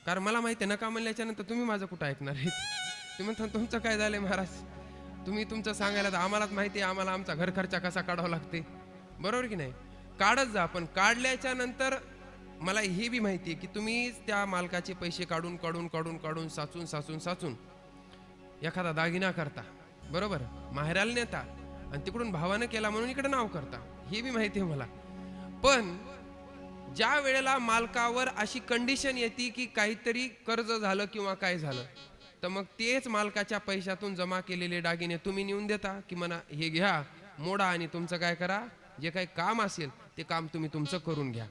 कारण मला माहिती आहे नका म्हणल्याच्या नंतर तुम्ही माझं कुठं ऐकणार आहेत. तुम्ही म्हणता तुमचं काय झालंय महाराज, तुम्ही तुमचं सांगायला तर आम्हालाच माहिती आहे, आम्हाला आमचा घर खर्च कसा काढावा लागते, बरोबर की नाही. काढत जा, पण काढल्याच्या नंतर मला हे बी माहिती आहे की तुम्ही त्या मालकाचे पैसे काढून काढून काढून काढून साचून साचून साचून एखादा दागिना करता, बरोबर, माहेराला नेता आणि तिकडून भावानं केला म्हणून इकडे नाव करता, हे बी माहिती आहे मला. पण ज्या वेळेला मालकावर अशी कंडिशन येते की काहीतरी कर्ज झालं किंवा काय झालं, तर मग तेच मालकाच्या पैशातून जमा केलेले दागिने तुम्ही नेऊन देता की म्हणा हे घ्या मोडा आणि तुमचं काय करा, जे काही काम असेल ते काम तुम्ही तुमचं करून घ्या.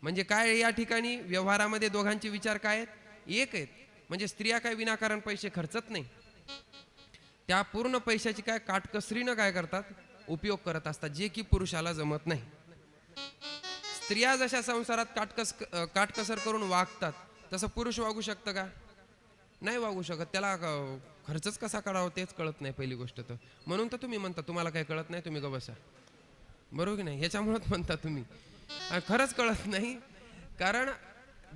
म्हणजे काय, या ठिकाणी व्यवहारामध्ये दोघांचे विचार काय आहेत, एक आहेत. म्हणजे स्त्रिया काय विनाकारण पैसे खर्चत नाही, त्या पूर्ण पैशाची काय काटकसरीनं काय करतात, उपयोग करत असतात, जे की पुरुषाला जमत नाही. स्त्रिया जशा संसारात काटकसर करून वागतात तसं पुरुष वागू शकतं का, नाही वागू शकत. त्याला खर्चच कसा करावा तेच कळत नाही पहिली गोष्ट तर. म्हणून तर तुम्ही म्हणता तुम्हाला काय कळत नाही, तुम्ही ग बसा, बरोबर की नाही. ह्याच्यामुळेच म्हणता तुम्ही, खरंच कळत नाही. कारण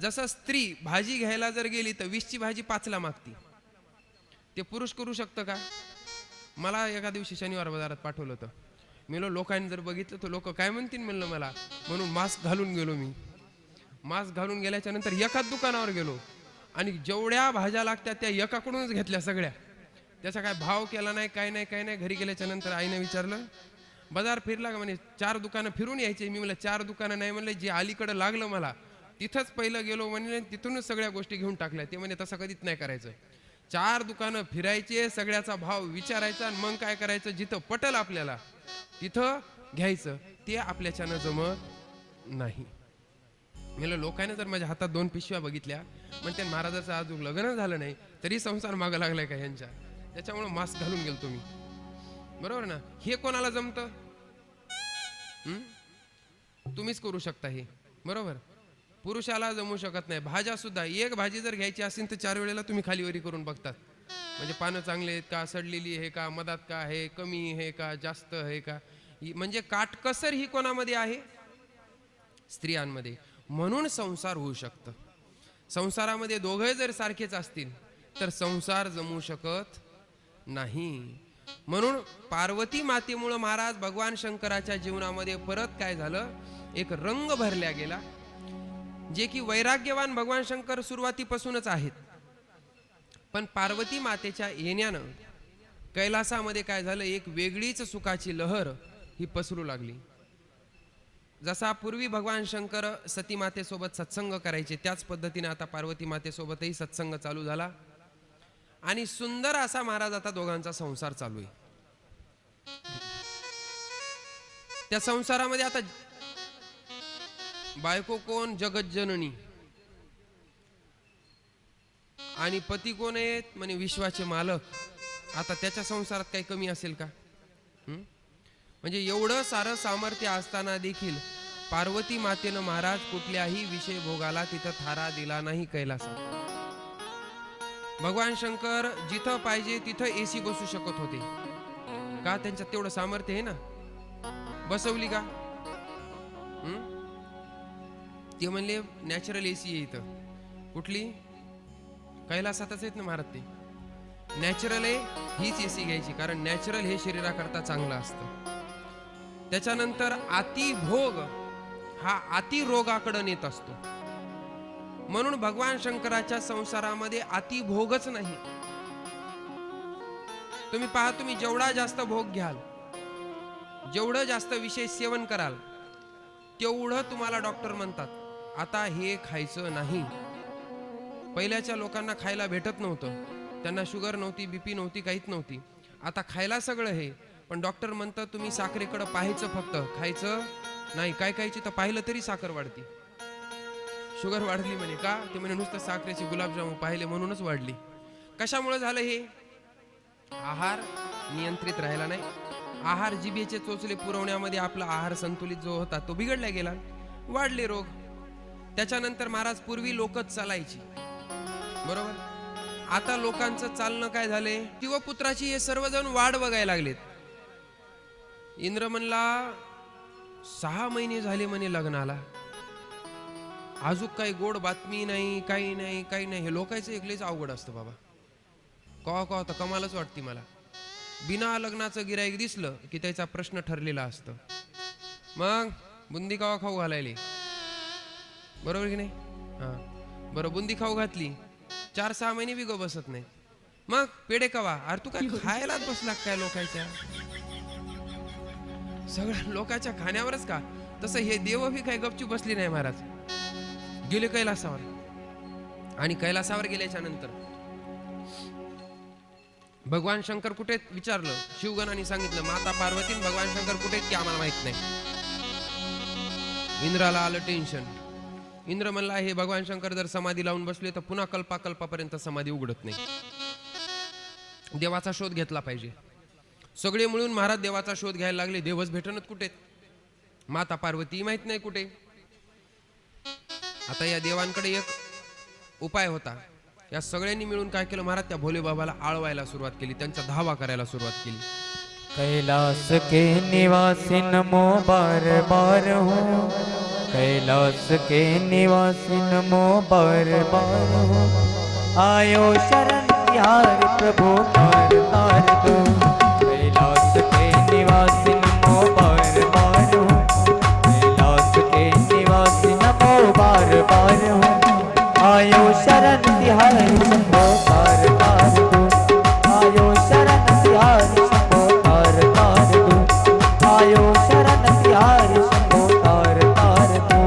जसं स्त्री भाजी घ्यायला जर गेली तर 20ची भाजी 5ला मागती, ते पुरुष करू शकतं का. मला एका दिवशी शनिवार बाजारात पाठवलं होतं. मी लोकांनी जर बघितलं तर लोक काय म्हणतील म्हणलं मला, म्हणून मास्क घालून गेलो. मी मास्क घालून गेल्याच्या नंतर एकाच दुकानावर गेलो आणि जेवढ्या भाज्या लागत्या त्या एकाकडूनच घेतल्या सगळ्या. त्याचा काय भाव केला नाही, काय नाही काय नाही. घरी गेल्याच्या नंतर आईने विचारलं बाजार फिरला का, म्हणे 4 दुकानं फिरून यायचे. मी म्हणलं 4 दुकानं नाही म्हणलं, जे अलीकडं लागलं मला तिथंच पहिलं गेलो म्हणले, तिथूनच सगळ्या गोष्टी घेऊन टाकल्या. ते म्हणे तसं कधीच नाही करायचं, 4 दुकानं फिरायचे, सगळ्याचा भाव विचारायचा आणि मग काय करायचं, जिथं पटल आपल्याला तिथं घ्यायचं. ते आपल्याच्यानं जमत नाही. म्हणलं लोकांनी जर माझ्या हातात 2 पिशव्या बघितल्या म्हणते महाराजाचं अजून लग्न झालं नाही तरी संसार मागं लागलाय का यांच्या, त्याच्यामुळे मास्क घालून गेलो तुम्ही, बरोबर ना. हे कोणाला जमतं, तुम्हीच करू शकता हे, बरोबर. पुरुषाला जमू शकत नाही. भाज्या सुद्धा, एक भाजी जर घ्यायची असेल तर 4 वेळेला तुम्ही खालीवरी करून बघतात. म्हणजे पानं चांगले आहेत का, सडलेली आहे का, मधात का आहे, कमी आहे का, जास्त आहे का. म्हणजे काटकसर ही कोणामध्ये आहे, स्त्रियांमध्ये. म्हणून संसार होऊ शकतं. संसारामध्ये दोघे जर सारखेच असतील तर संसार जमू शकत नाही. म्हणून पार्वती मातेमुळे महाराज भगवान शंकराच्या जीवनामध्ये परत काय झालं, एक रंग भरल्या गेला. जे की वैराग्यवान भगवान शंकर सुरुवातीपासूनच आहेत, पण पार्वती मातेच्या येण्यानं कैलासामध्ये काय झालं, एक वेगळीच सुखाची लहर ही पसरू लागली. जसा पूर्वी भगवान शंकर सती मातेसोबत सत्संग करायचे, त्याच पद्धतीने आता पार्वती मातेसोबतही सत्संग चालू झाला आणि सुंदर असा महाराज आता दोघांचा संसार चालू आहे. त्या संसारामध्ये आता बायको कोण, जगज्जननी, आणि पती कोण आहेत, म्हणे विश्वाचे मालक. आता त्याच्या संसारात काही कमी असेल का. म्हणजे एवढं सारं सामर्थ्य असताना देखील पार्वती मातेनं महाराज कुठल्याही विषय भोगाला तिथं थारा दिला नाही कैलासात. भगवान शंकर जिथं पाहिजे तिथं एसी बसू शकत होते का, त्यांच्यात तेवढं सामर्थ्य आहे ना. बसवली का, ते म्हणले नॅचरल एसी आहे इथं. कुठली, कैलासातच आहेत ना महाराज ते. नॅचरल आहे हीच एसी घ्यायची, कारण नॅचरल हे शरीराकरता चांगलं असतं. त्याच्यानंतर अतिभोग हा अतिरोगाकडे नेत असतो. म्हणून भगवान शंकराच्या संसारामध्ये अतिभोगच नाही. तुम्ही पहा, तुम्ही जेवढा जास्त भोग घ्याल, जेवढं जास्त विशेष सेवन कराल, तेवढं तुम्हाला डॉक्टर म्हणतात आता हे खायचं नाही. पहिल्याच्या लोकांना खायला भेटत नव्हतं, त्यांना शुगर नव्हती, बीपी नव्हती, काहीच नव्हती. आता खायला सगळं हे, पण डॉक्टर म्हणतात तुम्ही साखरेकडे पाहायचं, फक्त खायचं नाही. काय खायची तर पाहिलं तरी साखर वाढती, शुगर वाढली म्हणे. का ते म्हणे नुसतं साखरेचे गुलाबजामुन पाहिले म्हणूनच वाढली. कशामुळे झालं हे? आहार नियंत्रित राहिला नाही. आहार जिभेचे चोचले पुरवण्यामध्ये आपला आहार संतुलित जो होता तो बिघडला गेला, वाढले रोग. त्याच्यानंतर महाराज पूर्वी लोकच चालायची, बरोबर. आता लोकांचं चालणं काय झाले, शिवपुत्राची हे सर्वजण वाढ बघायला लागलेत. इंद्र म्हणला 6 महिने झाले म्हणे लग्नाला, अजून काही गोड बातमी नाही, काही नाही, काही नाही. हे लोकांचं एकलेच अवघड असतं बाबा. कवा तर कमालच वाटते मला. बिना लग्नाचं गिराईक दिसलं की त्याचा प्रश्न ठरलेला असतं. मग बुंदी कवा खाऊ घालायली, बरोबर की नाही? हा बरं, बुंदी खाऊ घातली, 4-6 महिने बी बसत नाही. मग पेढे कवा? अरे तू काय खायलाच बसला काय लोकांच्या? सगळ्या लोकांच्या खाण्यावरच का? तसं हे देव बी काही गपचूप बसली नाही महाराज. गेले कैलासावर, आणि कैलासावर गेल्याच्या नंतर भगवान शंकर कुठे विचारलं, शिवगणाने सांगितलं माता पार्वतीन भगवान शंकर कुठे की आम्हाला माहित नाही. इंद्राला आलं टेन्शन. इंद्र म्हणला हे भगवान शंकर जर समाधी लावून बसले तर पुन्हा कल्पाकल्पापर्यंत समाधी उघडत नाही. देवाचा शोध घेतला पाहिजे. सगळे मिळून महाराज देवाचा शोध घ्यायला लागले. देवच भेटणत कुठे, माता पार्वती माहित नाही कुठे. आता या देवांकडे एक उपाय होता. या सगळ्यांनी मिळून काय केलं महाराज, त्या भोले बाबाला आळवायला सुरुवात केली, त्यांचा धावा करायला सुरुवात केली. कैलास के निवासी नमो बार बार हो, कैलास के निवासी नमो बार बार हो, आयो शरण तिहार प्रभु तार तार दो। कैलास के निवासी नमो बार बार हो, कैलास के निवासी नमो बार बार हो, आयो शरण तिहार शंभो तार तार दो, आयो शरण तिहार शंभो तार तार दो, आयो शरण तिहार शंभो तार तार दो।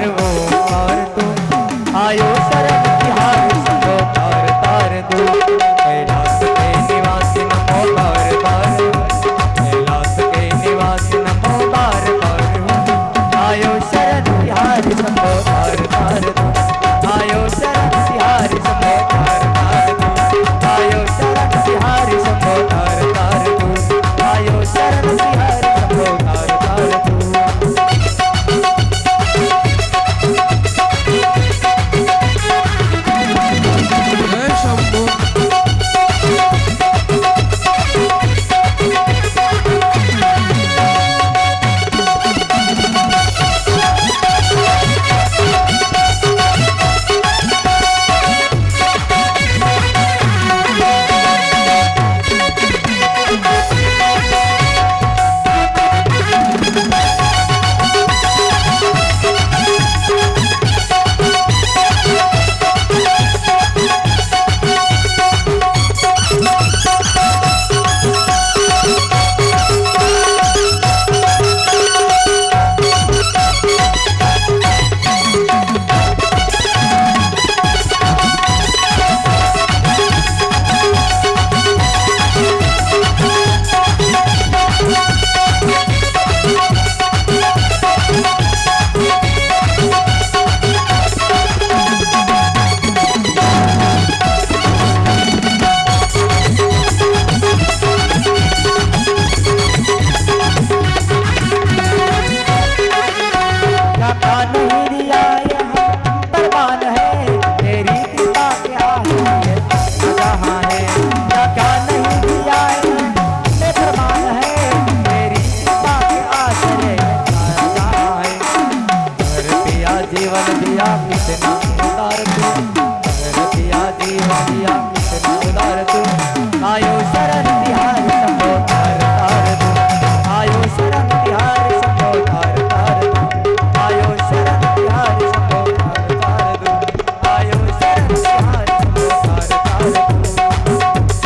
तार ओंकार तू आयो शरण तिहार शंभो तार तार तू कैलाश के निवासी नमो बार बार कैलाश के निवासी नमो बार बार आयो शरण तिहार शंभो तार तार तू आयो शरण तिहार शंभो तार तार तू आयो शरण तिहार शंभो तार तार तू आयो शरण तिहार शंभो तार तार तू जय शंभो. जीवन दिया कितना उदार तू घर दिया जीवन दिया कितना उदार तू आयो शरण तिहार शंभो तार तार तू आयो शरण तिहार शंभो तार तार तू आयो शरण तिहार शंभो तार तार तू आयो शरण तिहार शंभो तार तार तू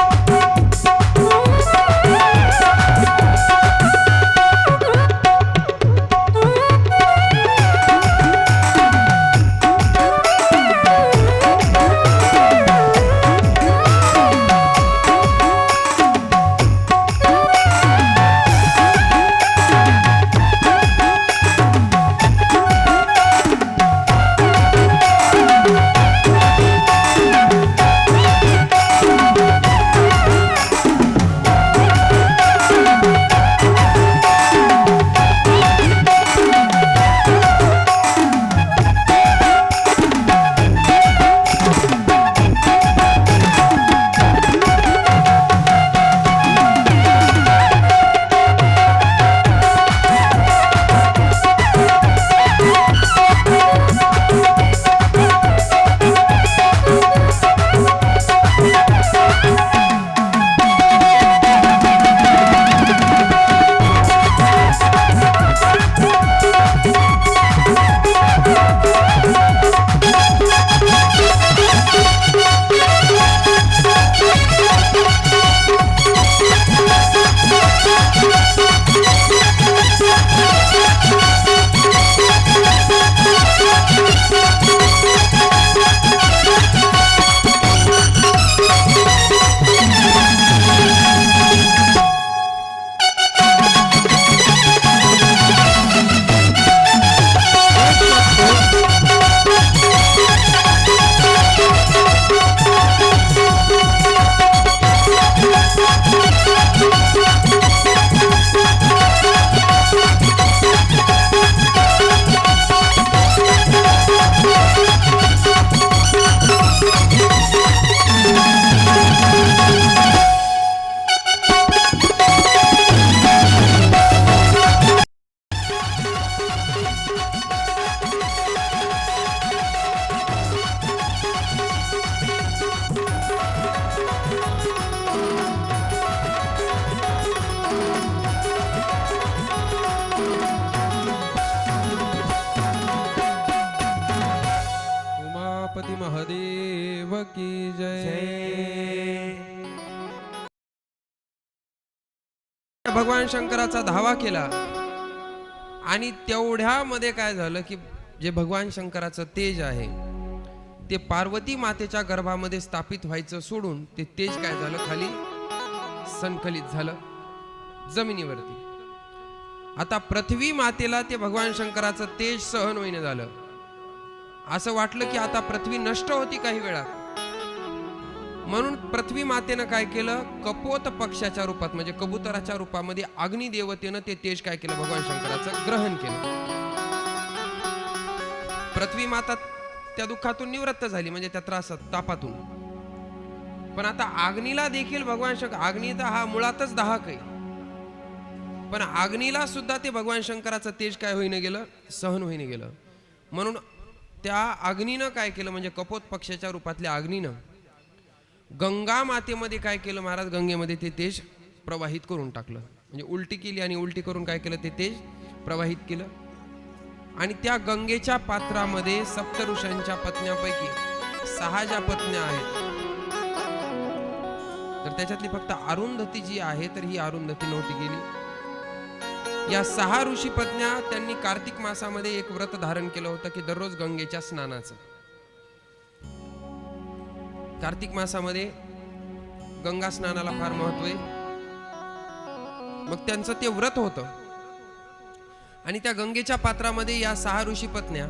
गणपती महादेव की जय. भगवान शंकराचा धावा केला आणि तेवढ्यामध्ये काय झालं की जे भगवान शंकराचं तेज आहे ते पार्वती मातेच्या गर्भामध्ये स्थापित व्हायचं सोडून ते तेज काय झालं, खाली संकलित झालं जमिनीवरती. आता पृथ्वी मातेला ते भगवान शंकराचं तेज सहन होईना झालं. असं वाटलं की आता पृथ्वी नष्ट होती काही वेळात. म्हणून पृथ्वी मातेनं काय केलं, कपोत पक्षाच्या रूपात म्हणजे कबुतराच्या रूपामध्ये अग्निदेवतेनं ते तेज काय केलं, भगवान शंकराचं ग्रहण केलं. पृथ्वी माता त्या दुःखातून निवृत्त झाली, म्हणजे त्या त्रासात तापातून. पण आता अग्नीला देखील भगवान शंकर, अग्नी तर हा मुळातच दाहक आहे, पण अग्नीला सुद्धा ते भगवान शंकराचं तेज काय होईन गेलं, सहन होईन गेलं. म्हणून त्या अग्नीनं काय केलं, म्हणजे कपोत पक्षाच्या रूपातल्या अग्नीनं गंगा मातेमध्ये काय केलं महाराज, गंगेमध्ये ते तेज प्रवाहित करून टाकलं. म्हणजे उलटी केली आणि उलटी करून काय केलं, ते तेज प्रवाहित केलं. आणि त्या गंगेच्या पात्रामध्ये सप्तऋषांच्या पत्न्यापैकी 6 ज्या पत्न्या आहेत, तर त्याच्यातली फक्त अरुंधती जी आहे, तर ही अरुंधती नव्हती गेली. या 6 ऋषी पत्न्या त्यांनी कार्तिक मासामध्ये एक व्रत धारण केलं होतं की दररोज गंगेच्या स्नानाचं. कार्तिक मासामध्ये गंगा स्नानाला फार महत्व आहे. मग त्यांचं ते व्रत होतं. आणि त्या गंगेच्या पात्रामध्ये या 6 ऋषी पत्न्या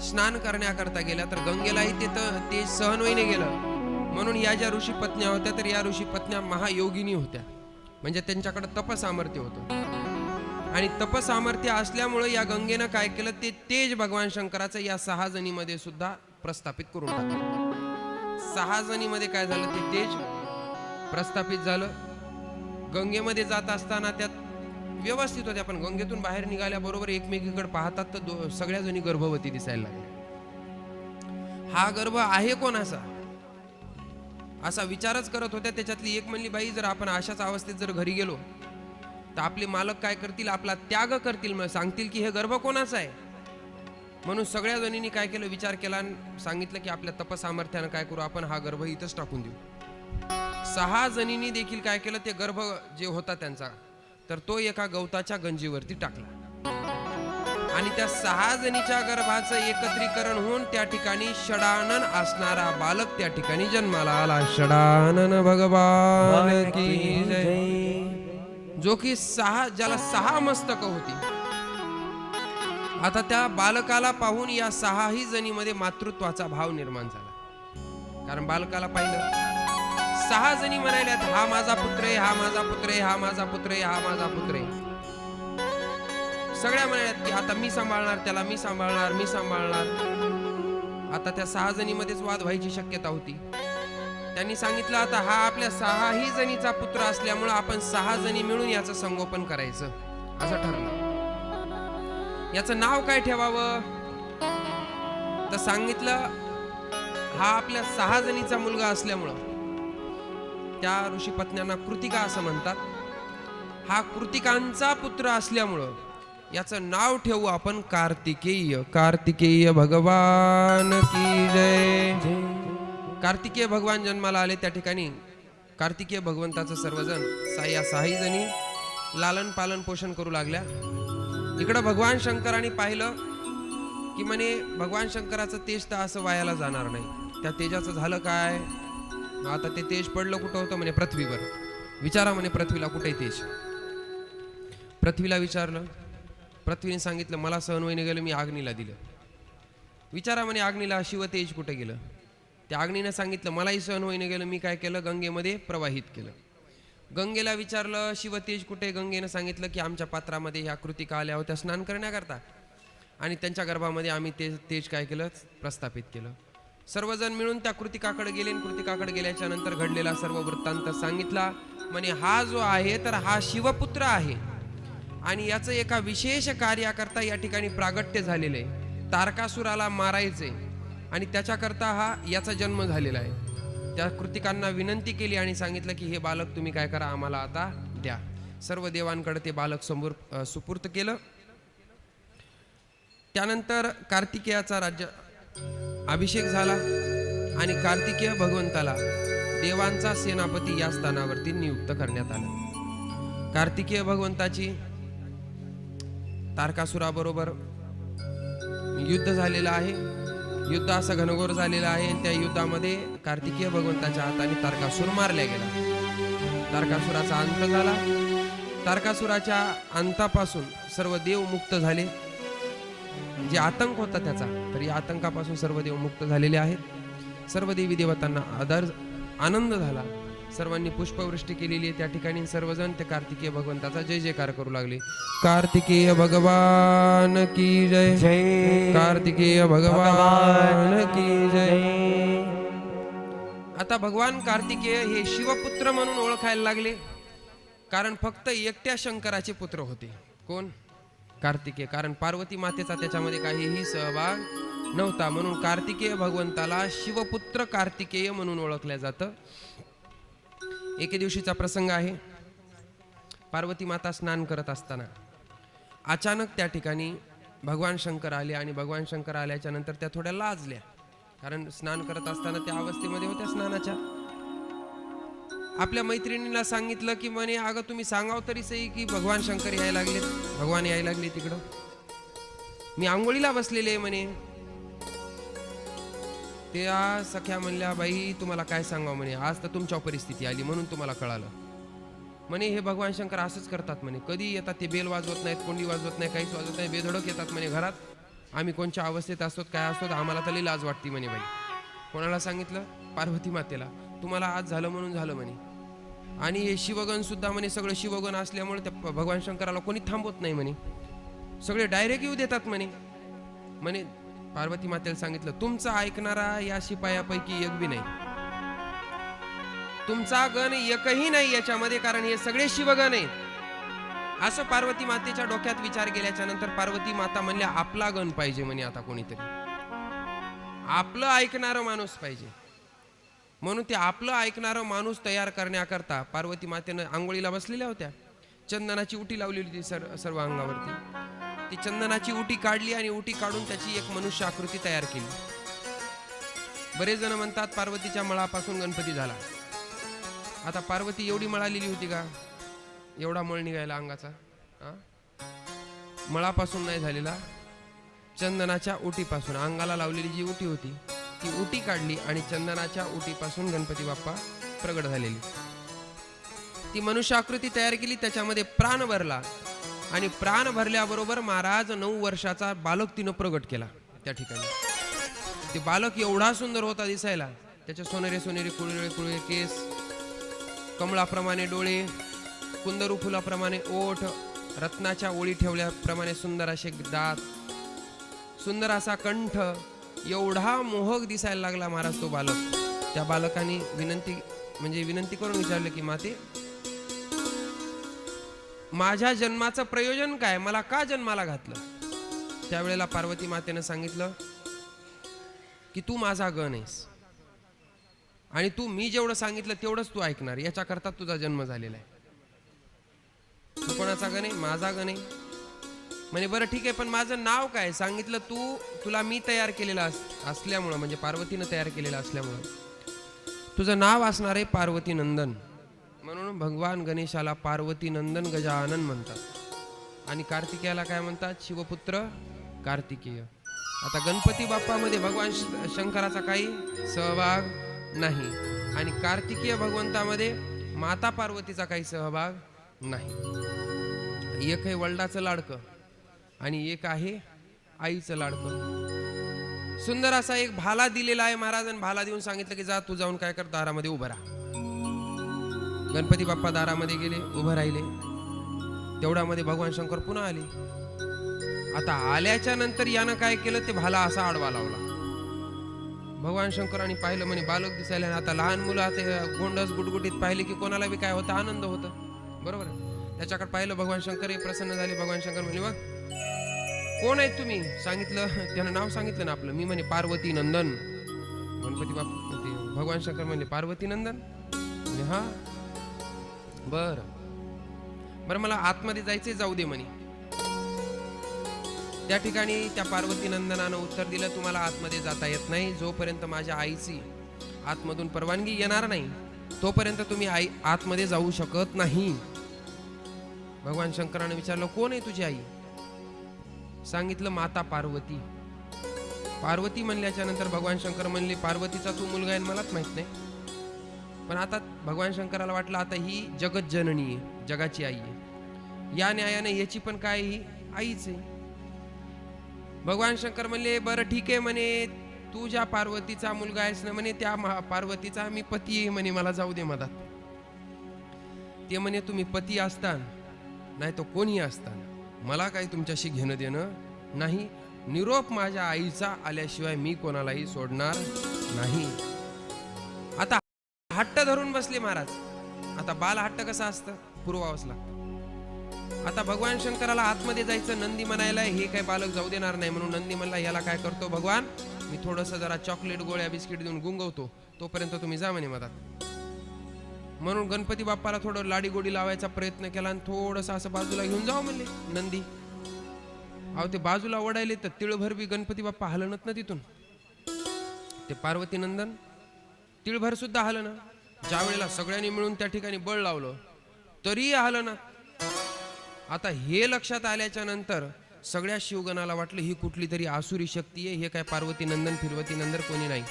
स्नान करण्याकरता गेल्या, तर गंगेलाही ते सहन होईने गेलं. म्हणून या ज्या ऋषी पत्न्या होत्या, तर या ऋषी पत्न्या महायोगिनी होत्या, म्हणजे त्यांच्याकडे तपसामर्थ्य होतं. आणि तपसामर्थ्य असल्यामुळे या गंगेनं काय केलं, ते तेज भगवान शंकराचं या 6 जणीमध्ये सुद्धा प्रस्थापित करून टाकलं. 6 जणीमध्ये काय झालं, ते तेज प्रस्थापित झालं. गंगेमध्ये जात असताना त्यात व्यवस्थित होत्या, पण गंगेतून बाहेर निघाल्याबरोबर एकमेकीकडे पाहतात तर सगळ्या जणी गर्भवती दिसायला लागल्या. हा गर्भ आहे कोणाचा असा विचारच करत होत्या. त्याच्यातली एक म्हणली, बाई जर आपण अशाच अवस्थेत जर घरी गेलो तर आपले मालक काय करतील, आपला त्याग करतील, मग सांगतील की हे गर्भ कोणाचा आहे. म्हणून सगळ्या जणींनी काय केलं, विचार केला आणि सांगितलं की आपल्या तपसामर्थ्यानं काय करू, आपण हा गर्भ इथंच टाकून देऊ. 6 जणींनी देखील काय केलं, ते गर्भ जे होता त्यांचा, तर तो एका गवताच्या गंजीवरती टाकला. आणि त्या 6 जणीच्या गर्भाचं एकत्रीकरण होऊन त्या ठिकाणी षडानन असणारा बालक त्या ठिकाणी जन्माला आला. षडानन भगवान की जय. जो की 6, ज्याला 6 मस्तक होती. आता त्या बालकाला पाहून या 6ही जणीमध्ये मातृत्वाचा भाव निर्माण झाला. कारण बालकाला पाहिलं, 6 जणी म्हणाल्यात, हा माझा पुत्र आहे, हा माझा पुत्र आहे, हा माझा पुत्र आहे, हा माझा पुत्र आहे. सगळ्या म्हणाल्यात की आता मी सांभाळणार त्याला, मी सांभाळणार, मी सांभाळणार. आता त्या 6 जणीमध्येच वाद व्हायची शक्यता होती. त्यांनी सांगितलं, आता हा आपल्या 6ही जणीचा पुत्र असल्यामुळे आपण 6 जणी मिळून याचं संगोपन करायचं असं ठरलं. याचं नाव काय ठेवावं, तर सांगितलं, हा आपल्या 6 जणीचा मुलगा असल्यामुळं त्या ऋषी पत्न्यांना कृतिका असं म्हणतात. हा कृतिकांचा पुत्र असल्यामुळं याचं नाव ठेवू आपण कार्तिकेय. कार्तिकेय भगवान की जय. कार्तिकेय भगवान जन्माला आले. त्या ठिकाणी कार्तिकेय भगवंताचं सर्वजण या 6ही जणी लालन पालन पोषण करू लागल्या. इकडं भगवान शंकरांनी पाहिलं की म्हणे भगवान शंकराचं तेज तर असं वायाला जाणार नाही. त्या तेजाचं झालं काय, आता ते तेज पडलं कुठं होतं, म्हणे पृथ्वीवर. विचारा म्हणे पृथ्वीला कुठे तेज. पृथ्वीला विचारलं, पृथ्वीने सांगितलं मला सहन होईने गेलं, मी अग्नीला दिलं. विचारा म्हणे अग्नीला शिवतेज कुठे गेलं. त्या अग्नीनं सांगितलं मलाही सहन होईने गेलं, मी काय केलं, गंगेमध्ये प्रवाहित केलं. गंगेला विचारलं शिवतेज कुठे. गंगेनं सांगितलं की आमच्या पात्रामध्ये ह्या कृतिका आल्या होत्या स्नान करण्याकरता, आणि त्यांच्या गर्भामध्ये आम्ही तेज काय केलं, प्रस्थापित केलं. सर्वजण मिळून त्या कृतिकाकडे गेले. कृतिकाकडे गेल्याच्या नंतर घडलेला सर्व वृत्तांत सांगितला. म्हणे हा जो आहे तर हा शिवपुत्र आहे, आणि याचं एका विशेष कार्याकरता या ठिकाणी प्रागट्य झालेलं आहे. तारकासुराला मारायचे आणि त्याच्याकरता हा याचा जन्म झालेला आहे. त्या कृतिकांना विनंती केली आणि सांगितलं की हे बालक तुम्ही काय करा, आम्हाला आता द्या. सर्व देवांकडे ते बालक सुपूर्त केलं. त्यानंतर कार्तिकेयाचा राज्य अभिषेक झाला आणि कार्तिकेय भगवंताला देवांचा सेनापती या स्थानावरती नियुक्त करण्यात आलं. कार्तिकेय भगवंताची तारकासुराबरोबर युद्ध झालेलं आहे. युद्ध असं घनघोर झालेलं आहे आणि त्या युद्धामध्ये कार्तिकेय भगवंताच्या हाताने तारकासूर मारला गेला. तारकासुराचा अंत झाला. तारकासुराच्या अंतापासून सर्व देव मुक्त झाले. जे आतंक होता त्याचा, तर या आतंकापासून सर्व देव मुक्त झालेले आहेत. सर्व देवी देवतांना आनंद झाला. सर्वांनी पुष्पवृष्टी केलेली आहे त्या ठिकाणी. सर्वजण ते कार्तिकेय भगवंताचा जय जयकार करू लागले. कार्तिकेय भगवान की जय. जय कार्तिकेय भगवान की जय. आता भगवान कार्तिकेय हे शिवपुत्र म्हणून ओळखायला लागले, कारण फक्त एकट्या शंकराचे पुत्र होते. कोण? कार्तिकेय. कारण पार्वती मातेचा त्याच्यामध्ये काहीही सहभाग नव्हता, म्हणून कार्तिकेय भगवंताला शिवपुत्र कार्तिकेय म्हणून ओळखलं जातं. एके दिवशीचा प्रसंग आहे. पार्वती माता स्नान करत असताना अचानक त्या ठिकाणी भगवान शंकर आले आणि भगवान शंकर आल्याच्या नंतर त्या थोड्या लाजल्या, कारण स्नान करत असताना त्या अवस्थेमध्ये होत्या स्नानाच्या. आपल्या मैत्रिणीला सांगितलं की म्हणे अगं तुम्ही सांगाव तरी सही की भगवान शंकर यायला लागले, भगवान यायला लागले तिकडं, मी आंघोळीला बसलेले म्हणे. त्या सख्या म्हणल्या बाई तुम्हाला काय सांगावं म्हणे, आज तर तुमच्या परिस्थिती आली म्हणून तुम्हाला कळालं म्हणे. हे भगवान शंकर असंच करतात म्हणे, कधी येतात ते बेल वाजवत नाहीत, कोंडी वाजवत नाही, काहीच वाजवत नाही, बेधडक येतात म्हणे घरात. आम्ही कोणच्या अवस्थेत असतो काय असतो आम्हाला तरी लाज वाटते म्हणे. बाई कोणाला सांगितलं? पार्वती मातेला. तुम्हाला आज झालं म्हणून झालं म्हणे. आणि हे शिवगण सुद्धा म्हणे सगळं शिवगण असल्यामुळे त्या भगवान शंकराला कोणी थांबवत नाही म्हणे, सगळे डायरेक्ट येऊ देतात म्हणे. म्हणे पार्वती मातेला सांगितलं तुमचा ऐकणारा या शिपायापैकी एक बी नाही, तुमचा गण एकही नाही याच्यामध्ये, कारण हे सगळे शिवगण आहेत. असं पार्वती मातेच्या डोक्यात विचार गेल्याच्या नंतर पार्वती माता म्हणल्या आपला गण पाहिजे म्हणे, आता कोणीतरी आपलं ऐकणारं माणूस पाहिजे. म्हणून ते आपलं ऐकणारं माणूस तयार करण्याकरता पार्वती मातेनं आंघोळीला बसलेल्या होत्या. चंदनाची उटी लावलेली होती सर्व अंगावरती. ती चंदनाची उटी काढली आणि उटी काढून त्याची एक मनुष्य आकृती तयार केली. बरेच जण म्हणतात पार्वतीच्या मळापासून गणपती झाला. आता पार्वती एवढी मळालेली होती का? एवढा मळ निघायला अंगाचा? मळापासून नाही झालेला, चंदनाच्या उटीपासून अंगाला लावलेली जी उटी होती ती उटी काढली आणि चंदनाच्या उटीपासून गणपती बाप्पा प्रगट झालेली. ती मनुष्य आकृती तयार केली, त्याच्यामध्ये प्राण भरला आणि प्राण भरल्याबरोबर महाराज 9 वर्षाचा बालक तिनं प्रगट केला त्या ठिकाणी. ते बालक एवढा सुंदर होता दिसायला, त्याचे सोनेरी सोनेरी कुळळे कुळळे केस, कमळाप्रमाणे डोळे, कुंदरू फुलाप्रमाणे ओठ, रत्नाच्या ओळी ठेवल्याप्रमाणे सुंदर असे दात, सुंदर असा कंठ, एवढा मोहक दिसायला लागला महाराज तो बालक. त्या बालकाने विनंती करून विचारलं की माते माझ्या जन्माचं प्रयोजन काय, मला का जन्माला घातलं? त्यावेळेला पार्वती मातेनं सांगितलं की तू माझा गण आहेस आणि तू मी जेवढं सांगितलं तेवढंच तू ऐकणार, याच्याकरता तुझा जन्म झालेला आहे. तू कोणाचा गण आहे? माझा गण आहे. म्हणजे बरं ठीक आहे, पण माझं नाव काय? सांगितलं तुला मी तयार केलेलं असल्यामुळं, म्हणजे पार्वतीनं तयार केलेलं असल्यामुळं तुझं नाव असणार आहे पार्वती नंदन. म्हणून भगवान गणेशाला पार्वती नंदन गजानन म्हणतात आणि कार्तिकेयाला काय म्हणतात? शिवपुत्र कार्तिकेय. आता गणपती बाप्पामध्ये भगवान शंकराचा काही सहभाग नाही आणि कार्तिकेय भगवंतामध्ये माता पार्वतीचा काही सहभाग नाही. एक आहे वडिलाचं लाडकं आणि एक आहे आईचं लाडकं. सुंदर असा एक भाला दिलेला आहे महाराजांनी. भाला देऊन सांगितलं की जा तू जाऊन काय कर, दारामध्ये उभं राहा. गणपती बाप्पा दारामध्ये गेले, उभं राहिले. तेवढ्यामध्ये भगवान शंकर पुन्हा आले. आता आल्याच्या नंतर यानं काय केलं, ते भाला असा आडवा लावला. भगवान शंकरांनी पाहिलं, म्हणे बालक दिसायला. आता लहान मुलं ते गोंडस गुटगुटीत पाहिले की कोणाला बी काय होतं, आनंद होतं, बरोबर. त्याच्याकडे पाहिलं भगवान शंकर, प्रसन्न झाले. भगवान शंकर म्हणे बघ कोण आहेत तुम्ही? सांगितलं, त्यानं नाव सांगितलं ना आपलं. मी म्हणे पार्वती नंदन. गणपती बाप्पा भगवान शंकर म्हणले पार्वती नंदन? म्हणजे हा बरं मला आतमध्ये जायचंय, जाऊ दे म्हणे. त्या ठिकाणी त्या पार्वती नंदनानं उत्तर दिलं तुम्हाला आतमध्ये जाता येत नाही, जोपर्यंत माझ्या आईची आतमधून परवानगी येणार नाही तोपर्यंत तुम्ही आतमध्ये जाऊ शकत नाही. भगवान शंकरानं विचारलं कोण आहे तुझी आई? सांगितलं माता पार्वती. पार्वती म्हणल्याच्या नंतर भगवान शंकर म्हणले पार्वतीचा तू मुलगा आहे मलाच माहित नाही. पण आता भगवान शंकराला वाटलं आता ही जगत जननी आहे, जगाची आई आहे, या न्यायाने याची पण काय ही आईच आहे. भगवान शंकर म्हणले बरं ठीक आहे म्हणे, तू ज्या पार्वतीचा मुलगा आहेस ना म्हणे त्या पार्वतीचा मी पती आहे म्हणे, मला जाऊ दे मधात. ते म्हणे तुम्ही पती असतान नाही तो कोणी असतान मला काही तुमच्याशी घेणं देणं नाही. निरोप माझ्या आईचा आल्याशिवाय मी कोणालाही सोडणार नाही. आता हट्ट धरून बसले महाराज. आता बाल हट्ट कसा असतं पुरवावंच लागतं. आता भगवान शंकराला आतमध्ये जायचं, नंदी म्हणायला हे काय बालक जाऊ देणार नाही म्हणून नंदी म्हणला याला काय करतो भगवान, मी थोडस जरा चॉकलेट गोळ्या बिस्किट देऊन गुंगवतो, तोपर्यंत तुम्ही जा म्हणे मधात. म्हणून गणपती बाप्पाला थोडं लाडी गोडी लावायचा प्रयत्न केला आणि थोडस असं बाजूला घेऊन जाऊ म्हणले नंदी. अहो ते बाजूला ओढायले तर तिळभर बी गणपती बाप्पा हलनत ना तिथून. ते पार्वती नंदन तिळभर सुद्धा हलना. ज्या वेळेला सगळ्यांनी मिळून त्या ठिकाणी बळ लावलं तरी हलना. आता हे लक्षात आल्याच्या नंतर सगळ्या शिवगणाला वाटलं ही कुठली तरी आसुरी शक्ती आहे, हे काय पार्वती नंदन फिरवती नंदन कोणी नाही.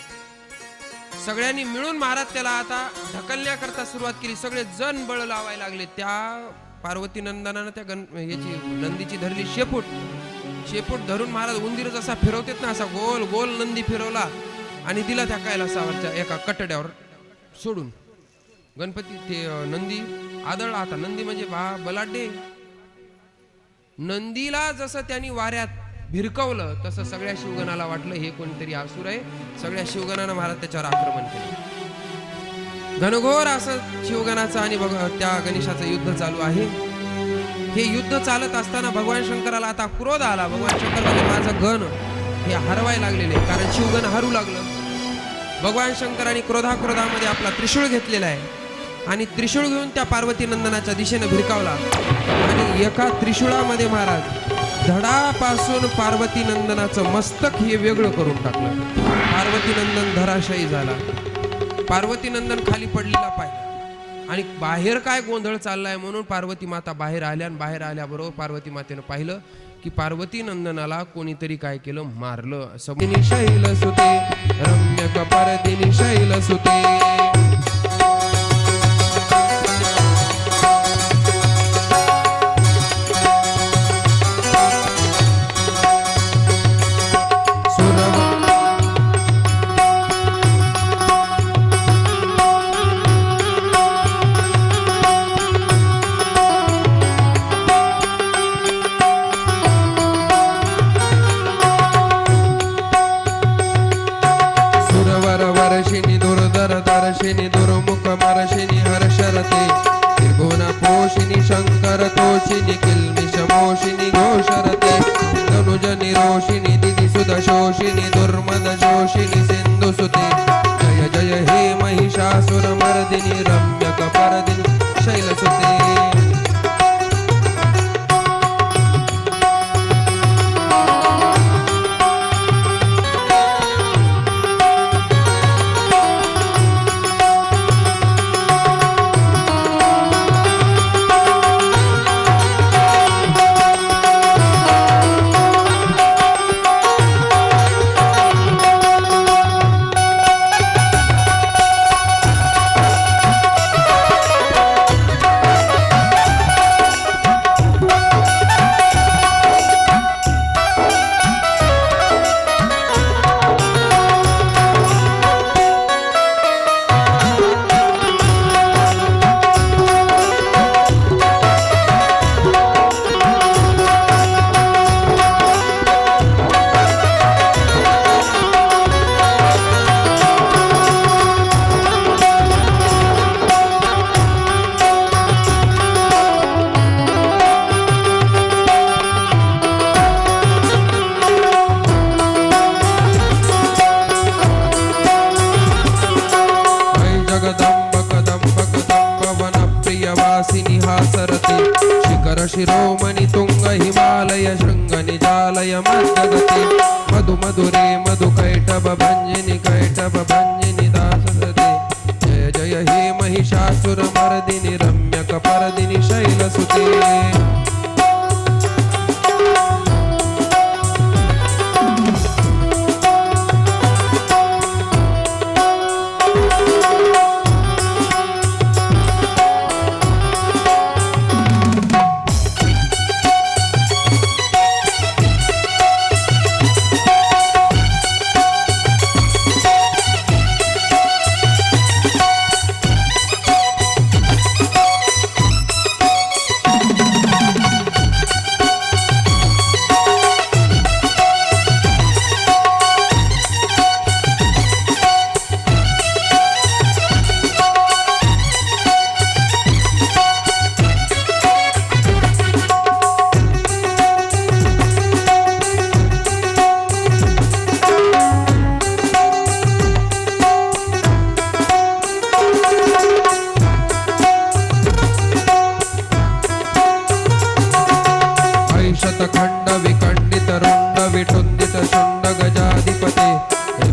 सगळ्यांनी मिळून महाराज त्याला आता ढकलण्याकरता सुरुवात केली. सगळे जण बळ लावायला लागले. त्या पार्वती नंदनानं त्या याची नंदीची धरली शेपूट धरून महाराज उंदीर जसा फिरवतेत ना असा गोल गोल नंदी फिरवला आणि दिला त्या कैलासावरच्या एका कटड्यावर सोडून. गणपती ते नंदी आदळला. आता नंदी म्हणजे बलाढ्य. नंदीला जसं त्यांनी वाऱ्यात भिरकवलं तसं सगळ्या शिवगणाला वाटलं हे कोणतरी आसुर आहे. सगळ्या शिवगणानं महाराज त्याच्यावर आक्रमण केलं. घनघोर असं शिवगणाचं आणि त्या गणेशाचं युद्ध चालू आहे. हे युद्ध चालत असताना भगवान शंकराला आता क्रोध आला. भगवान शंकर म्हणजे माझं गण हे हरवायला लागलेले, कारण शिवगण हरू लागलं. भगवान शंकराने क्रोधामध्ये आपला त्रिशूळ घेतलेला आहे आणि त्रिशूळ घेऊन त्या पार्वती नंदनाच्या दिशेने भिरकावला आणि एका त्रिशूळामध्ये महाराज धडापासून पार्वती नंदनाचं मस्तक हे वेगळं करून टाकलं. पार्वती नंदन धराशायी झाला. पार्वती नंदन खाली पडलेला पाहिला आणि बाहेर काय गोंधळ चाललाय म्हणून पार्वती माता बाहेर आल्या आणि बाहेर आल्याबरोबर पार्वती मातेनं पाहिलं की पार्वती नंदनाला कोणीतरी काय केलं, मारलं. समिनी शैल सुते रम्य कपारदिनी शैल सुते. दर्शिनी दुर्मुख मरशिनी हर्षरते त्रिभुवन पोषिनी शंकर तोषिनी किल्मिष मोषिनी घोषरते तनुजनि रोषिनी दिदि सुध शोषिनी दुर्मद शोषिनी सिंधु सुते. जय जय हे महिषासुर मर्दिनी रम्य कपर्दिनी शैल सुते. शिरोमणि तुंग हिमालय शृंग निजालय मध्यगते मधु मधुरे मधु कैटभ भंजिनी दाससते. जय जय हे महिषासुर मर्दिनी रम्य कपर्दिनी शैल सुते.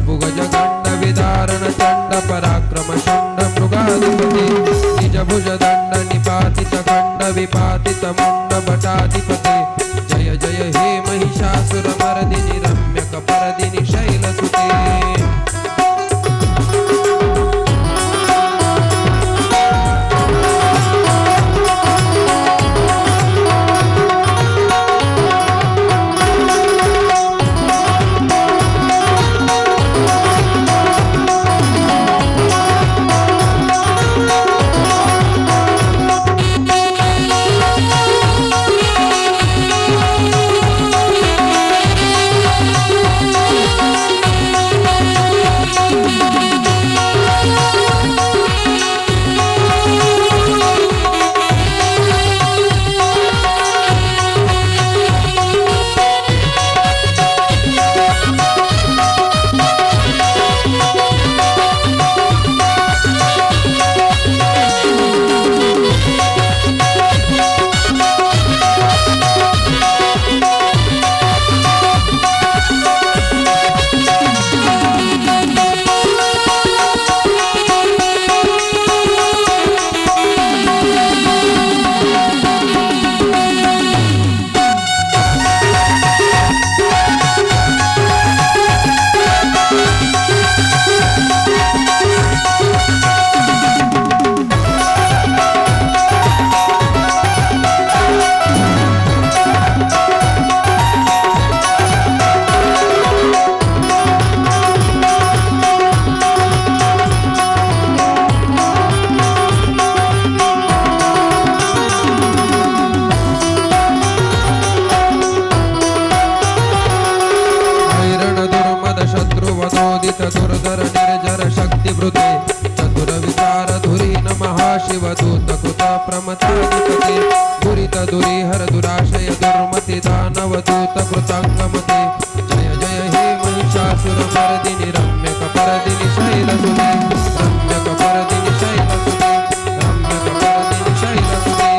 शंभुगज गंड विदारण चंड पराक्रम षण्ड मृगाधिपते निज भुज दंड निपातित खंड विपातित मुंड भटाधिपते जय जय हे महिषासुर मर्दिनि रम्यक परदिनि शैलसुते दुर्धर निर्जर शक्तिवृते चतुर विचार धुरीन महाशिवदूत कृत प्रमथाधिपते दुरित दुरीहर दुराशय दुर्मति दानवदूत कृतांगमते जय जय हे महिषासुर मर्दिनि रम्यक परदिनि शैलसुते रम्यक परदिनि शैलसुते रम्यक परदिनि शैलसुते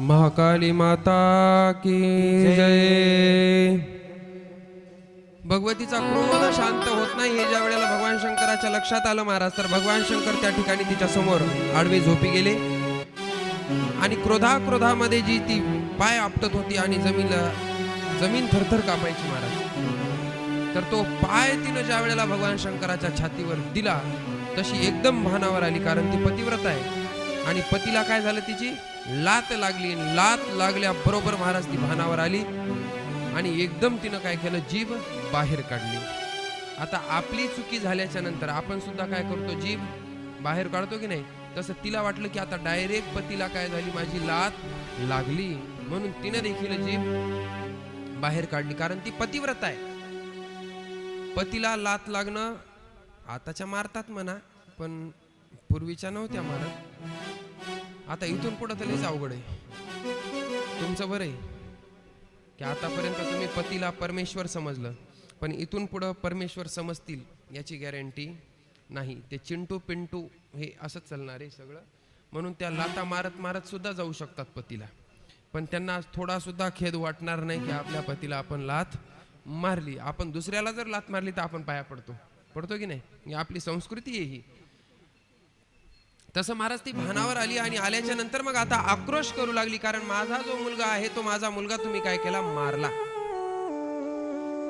महाकाली माता की जय। भगवतीचा क्रोध शांत होत नाही हे ज्या वेळेला भगवान शंकराच्या लक्षात आलं महाराज, तर भगवान शंकर त्या ठिकाणी तिच्या समोर आडवे झोपी गेले आणि क्रोधामध्ये जी ती पाय आपटत होती आणि जमीन थरथर कापायची महाराज, तर तो पाय तिनं ज्या वेळेला भगवान शंकराच्या छातीवर दिला तशी एकदम भानावर आली, कारण ती पतिव्रत आहे आणि पतीला काय झालं, तिची लात लागली, लात लागल्या बरोबर महाराज ती भानावर आली आणि एकदम तिनं काय केलं, जीभ बाहेर काढली. आता आपली चुकी झाल्याच्या नंतर आपण सुद्धा काय करतो, जीभ बाहेर काढतो की नाही, तसं तिला वाटलं की आता डायरेक्ट पतीला काय झाली, माझी लात लागली, म्हणून तिने देखील जीभ बाहेर काढली, कारण ती पतिव्रत आहे. पतीला लात लागणं आताच्या मारतात म्हणा, पण पूर्वीच्या नव्हत्या मारत. आता इथून पुढे तर लयच अवघड आहे. तुमचं बरं आहे की आतापर्यंत तुम्ही पतीला परमेश्वर समजलं, पण इथून पुढे परमेश्वर समजतील याची गॅरंटी नाही. ते चिंटू पिंटू हे असंच चालणार आहे सगळं, म्हणून त्या लाता मारत मारत सुद्धा जाऊ शकतात पतीला. पण त्यांना थोडा सुद्धा खेद वाटणार नाही की आपल्या पतीला आपण लाथ मारली. आपण दुसऱ्याला जर लाथ मारली तर आपण पाया पडतो की नाही? ही आपली संस्कृती आहे ही. तसं महाराज ती भानावर आली आणि आल्याच्या नंतर मग आता आक्रोश करू लागली, कारण माझा जो मुलगा आहे तो माझा मुलगा तुम्ही काय केला? मारला.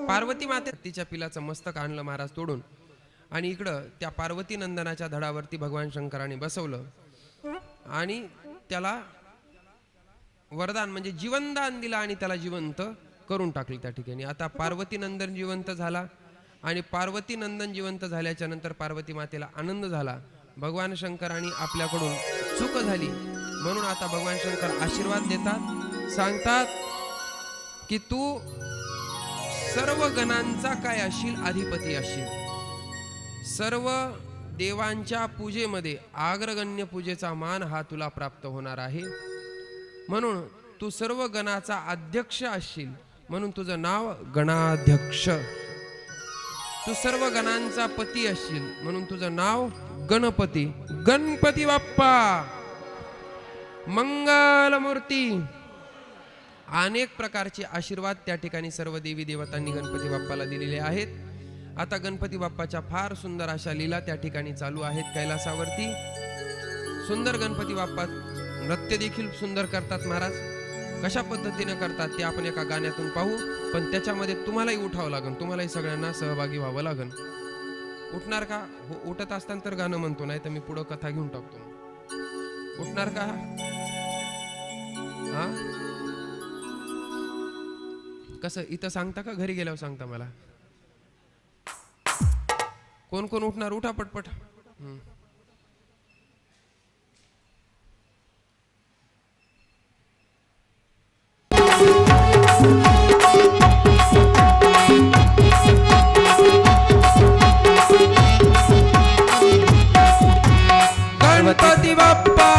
पार्वती माते तिच्या पिलाचं मस्तक आणलं महाराज तोडून आणि इकडं त्या पार्वती नंदनाच्या धडावरती भगवान शंकराने बसवलं आणि त्याला वरदान म्हणजे जीवनदान दिला आणि त्याला जिवंत करून टाकले त्या ठिकाणी. आता पार्वती नंदन जिवंत झाला आणि पार्वती नंदन जिवंत झाल्याच्या नंतर पार्वती मातेला आनंद झाला. भगवान शंकराने आपल्याकडून चूक झाली म्हणून आता भगवान शंकर आशीर्वाद देतात, सांगतात की तू सर्व गणांचा काय असशील? अधिपती असशील. सर्व देवांच्या पूजेमध्ये अग्रगण्य पूजेचा मान हा तुला प्राप्त होणार आहे. म्हणून तू सर्व गणाचा अध्यक्ष असशील, म्हणून तुझं नाव गणाध्यक्ष. तू सर्व गणांचा पती असशील म्हणून तुझं नाव गणपती. गणपती बाप्पा मंगलमूर्ती. अनेक प्रकारचे आशीर्वाद त्या ठिकाणी सर्व देवी देवतांनी गणपती बाप्पाला दिलेले आहेत. आता गणपती बाप्पाच्या फार सुंदर अशा लीला त्या ठिकाणी चालू आहेत कैलासावरती. सुंदर गणपती बाप्पा नृत्य देखील सुंदर करतात महाराज. कशा पद्धतीने करतात ते आपण एका गाण्यातून पाहू, पण त्याच्यामध्ये तुम्हालाही उठावं लागेल, तुम्हालाही सगळ्यांना सहभागी व्हावं लागेल. उठणार का? हो, उठत असताना तर गाणं म्हणतो, नाही तर मी पुढं कथा घेऊन टाकतो. उठणार का? हा, कसं इथं सांगता का घरी गेल्यावर सांगता मला? कोण कोण उठणार? उठा पटपट. गणपती बाप्पा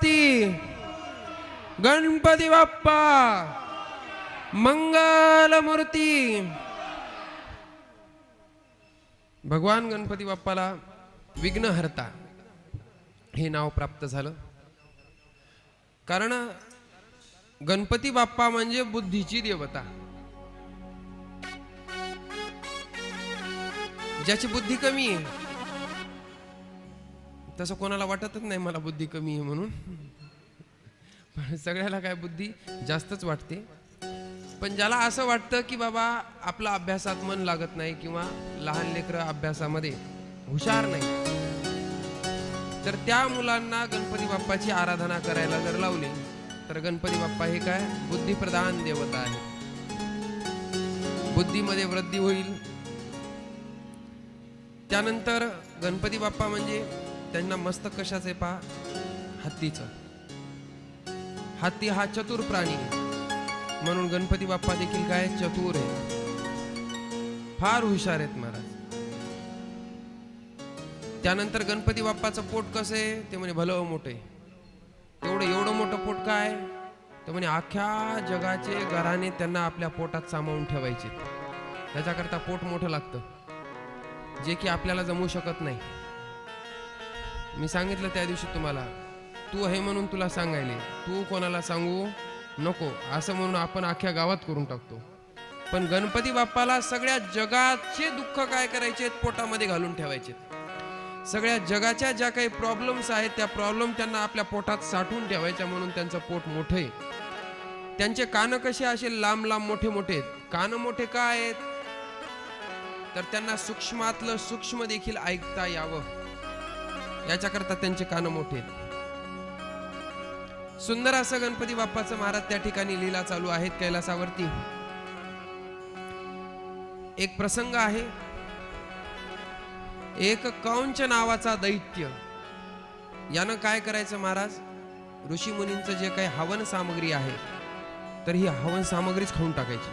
मूर्ती गणपती बाप्पा मंगल मूर्ती. भगवान गणपती बाप्पाला विघ्नहर्ता हे नाव प्राप्त झालं, कारण गणपती बाप्पा म्हणजे बुद्धीची देवता. ज्याची बुद्धी कमी आहे, तसं कोणाला वाटतच नाही मला बुद्धी कमी आहे म्हणून, पण सगळ्याला काय बुद्धी जास्तच वाटते. पण ज्याला असं वाटतं की बाबा आपला अभ्यासात मन लागत नाही किंवा लहान लेकरं अभ्यासामध्ये हुशार नाही, तर त्या मुलांना गणपती बाप्पाची आराधना करायला जर लावली तर गणपती बाप्पा हे काय बुद्धिप्रधान देवता आहे. बुद्धीमध्ये वृद्धी होईल. त्यानंतर गणपती बाप्पा म्हणजे त्यांना मस्तक कशाचे पहा, हत्तीचं. हत्ती हा चतुर प्राणी आहे, म्हणून गणपती बाप्पा देखील काय चतुर आहे, फार हुशार आहेत महाराज. त्यानंतर गणपती बाप्पाचं पोट कसं आहे ते म्हणे भलं मोठं आहे. एवढं मोठं पोट काय तर म्हणे अख्ख्या जगाचे घराणे त्यांना आपल्या पोटात सामावून ठेवायचे. त्याच्याकरता पोट मोठं लागतं, जे की आपल्याला जमू शकत नाही. मी सांगितलं त्या दिवशी तुम्हाला, तू आहे म्हणून तुला सांगायले, तू कोणाला सांगू नको असं म्हणून आपण अख्ख्या गावात करून टाकतो. पण गणपती बाप्पाला सगळ्या जगाचे दुःख काय करायचे, पोटामध्ये घालून ठेवायचे. सगळ्या जगाच्या ज्या काही प्रॉब्लेम्स आहेत त्या प्रॉब्लेम त्यांना आपल्या पोटात साठवून ठेवायच्या, म्हणून त्यांचं पोट मोठं आहे. त्यांचे कान कसे असे लांब लांब मोठे मोठे आहेत. कान मोठे का आहेत तर त्यांना सूक्ष्मातलं सूक्ष्म देखील ऐकता यावं, याच्याकरता त्यांचे कान मोठे आहेत. सुंदर असं गणपती बाप्पाचं महाराज त्या ठिकाणी लीला चालू आहेत कैलासावरती. एक प्रसंग आहे. एक कौंच नावाचा दैत्य, यानं काय करायचं महाराज, ऋषी मुनींचं जे काही हवन सामग्री आहे तर ही हवन सामग्रीच खाऊन टाकायची.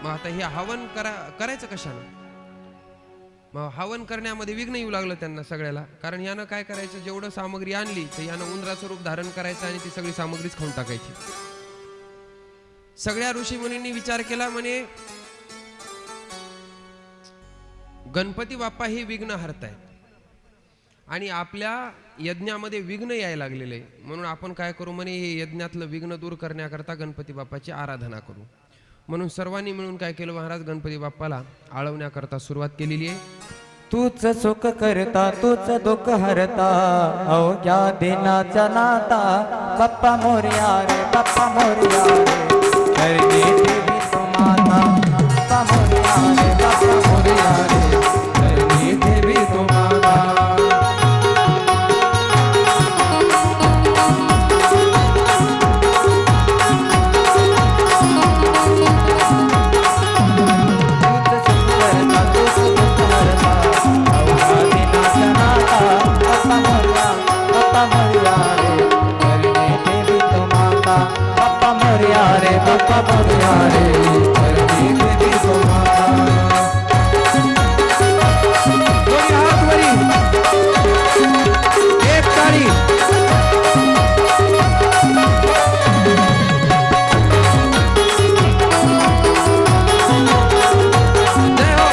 मग आता हे हवन करायचं कशानं, मग हवन करण्यामध्ये विघ्न येऊ लागलं त्यांना सगळ्याला. कारण यानं काय करायचं, जेवढं सामग्री आणली तर यानं उंदराचं रूप धारण करायचं आणि ती सगळी सामग्रीच खाऊन टाकायची. सगळ्या ऋषी मुनींनी विचार केला, म्हणे गणपती बाप्पा हे विघ्न हरतायत आणि आपल्या यज्ञामध्ये विघ्न यायला लागलेले आहे, म्हणून आपण काय करू, म्हणे हे यज्ञातलं विघ्न दूर करण्याकरता गणपती बाप्पाची आराधना करू. म्हणून सर्वांनी मिळून काय केलं महाराज, गणपती बाप्पाला आळवण्याकरता सुरुवात केलेली आहे. तूच सुख करता तूच दुःख हरता, अवघ्या दिनाचा नाता, बाप्पा मोरया रे बाप्पा मोरया रे, करणी देवी तू माता, बाप्पा मोरया रे बाप्पा मोरया रे, करणी देवी तू माता. Papa Maria re, करणी देवी तू माता. दोन्ही हात वरी, एक ताळी. जय हो.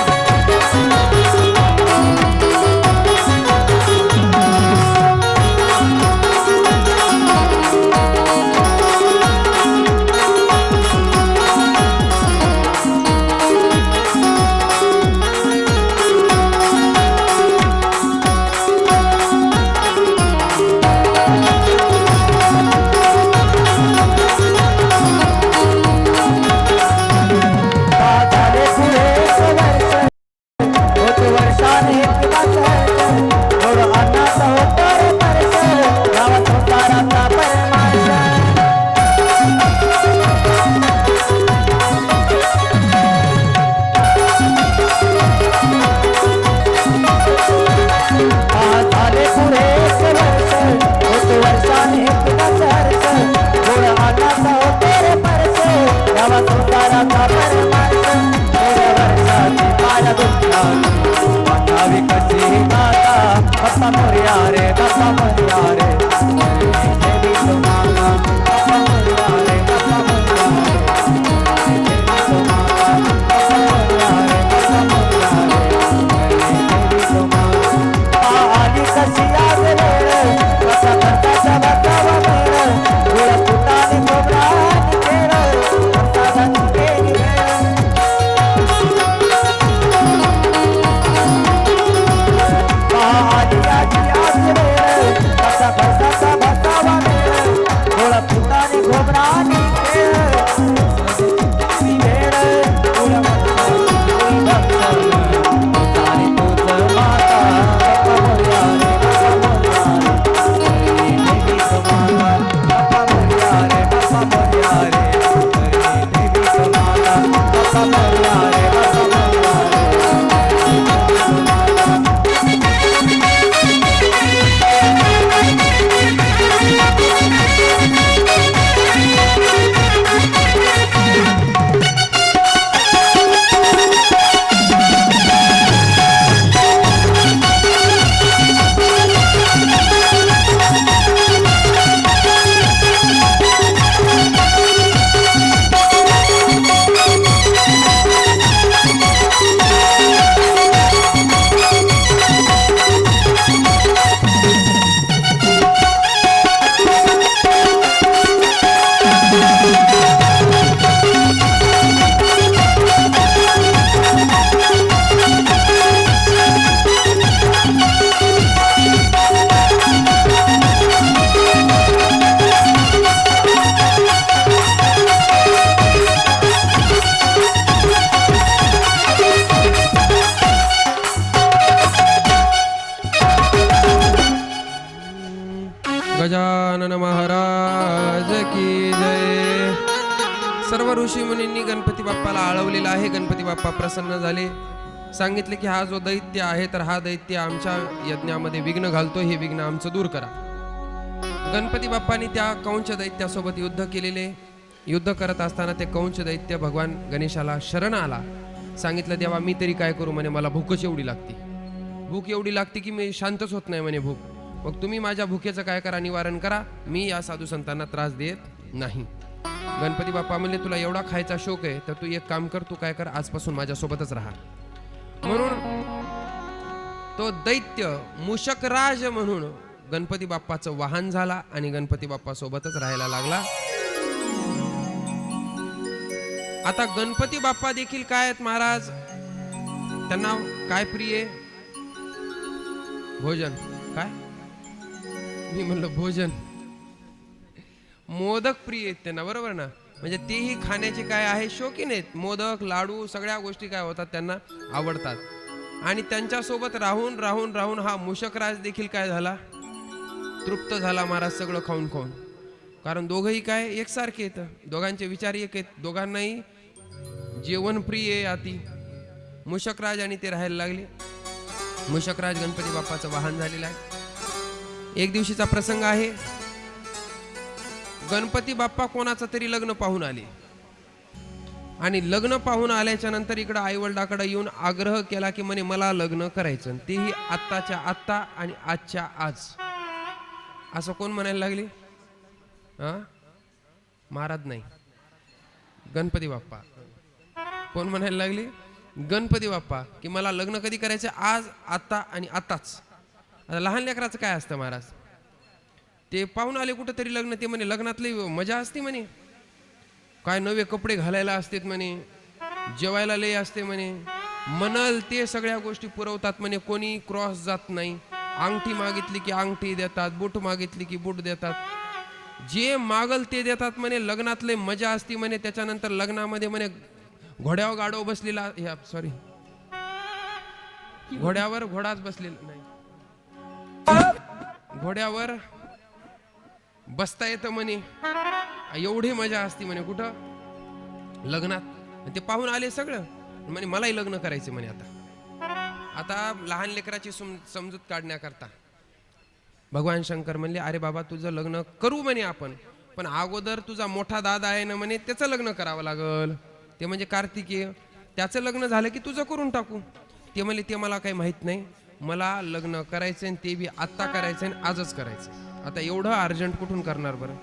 Papa Maria re, Papa Maria re. Gajanan Maharaj की जय. सर्व ऋषी मुनींनी गणपती बाप्पाला आळवलेला आहे. गणपती बाप्पा प्रसन्न झाले. सांगितले की हा जो दैत्य आहे तर हा दैत्य आमच्या यज्ञामध्ये विघ्न घालतो, हे विघ्न आमचं दूर करा. गणपती बाप्पांनी त्या कंच दैत्यासोबत युद्ध केलेले. युद्ध करत असताना ते कंच दैत्य भगवान गणेशाला शरण आला. सांगितलं देवा मी तरी काय करू म्हणे, मला भूकच एवढी लागते, भूक एवढी लागते की मी शांतच होत नाही म्हणे भूक. मग तुम्ही माझ्या भुकेचं काय करा, निवारण करा, मी या साधू संतांना त्रास देत नाही. गणपती बाप्पा म्हणले तुला एवढा खायचा शौक आहे तर तू एक काम कर, तू काय कर, आजपासून माझ्यासोबतच राहा. म्हणून तो दैत्य मूषकराज म्हणून गणपती बाप्पाचं वाहन झाला आणि गणपती बाप्पा सोबतच राहायला लागला. आता गणपती बाप्पा देखील काय आहेत महाराज, त्यांना काय प्रिय? भोजन. काय मी म्हणलं भोजन, मोदक प्रिय आहेत त्यांना, बरोबर ना. म्हणजे तेही खाण्याचे काय आहे, शौकीन आहेत. मोदक लाडू सगळ्या गोष्टी काय होतात त्यांना आवडतात. आणि त्यांच्यासोबत राहून राहून राहून हा मूषकराज देखील काय झाला, तृप्त झाला महाराज सगळं खाऊन खाऊन. कारण दोघंही काय एकसारखे आहेत, दोघांचे विचार एक आहेत, दोघांनाही जेवण प्रिय आहे अति. मूषकराज आणि ते राहायला लागले. मूषकराज गणपती बाप्पाचं वाहन झालेलं आहे. एक दिवशीचा प्रसंग आहे. गणपती बाप्पा कोणाचं तरी लग्न पाहून आले आणि लग्न पाहून आल्याच्या नंतर इकडं आईवडिलाकडे येऊन आग्रह केला की म्हणे मला लग्न करायचं, तेही आत्ताच्या आत्ता आणि आजच्या आज. असं कोण म्हणायला लागले? महाराज नाही, गणपती बाप्पा. कोण म्हणायला लागले? गणपती बाप्पा, की मला लग्न कधी करायचं, आज, आता आणि आताच. आता लहान लेकराचं काय असतं महाराज, ते पाहून आले कुठं तरी लग्न, ते म्हणे लग्नातली मजा असते म्हणे, काय नवे कपडे घालायला असतात म्हणे, जेवायला लय असते म्हणे, मनल ते सगळ्या गोष्टी पुरवतात म्हणे, कोणी क्रॉस जात नाही. अंगठी मागितली की अंगठी देतात, बूट मागितली की बूट देतात, जे मागल ते देतात म्हणे. लग्नातले मजा असते म्हणे. त्याच्यानंतर लग्नामध्ये म्हणे घोड्यावर गाडव बसलेला, सॉरी घोड्यावर घोडाच बसलेला नाही, घोड्यावर बसता येतं म्हणे. एवढी मजा असते म्हणे कुठं, लग्नात. ते पाहून आले सगळं म्हणे मलाही लग्न करायचे म्हणे. आता लहान लेकराची समजूत काढण्याकरता भगवान शंकर म्हणले अरे बाबा तुझं लग्न करू म्हणे आपण, पण अगोदर तुझा मोठा दादा आहे ना म्हणे, त्याचं लग्न करावं लागल. ते म्हणजे कार्तिकेय, त्याचं लग्न झालं की तुझं करून टाकू. ते म्हणले ते मला काही माहित नाही, मला लग्न करायचंय, ते बी आत्ता करायचंय, आजच करायचंय. आता एवढं अर्जंट कुठून करणार बरं.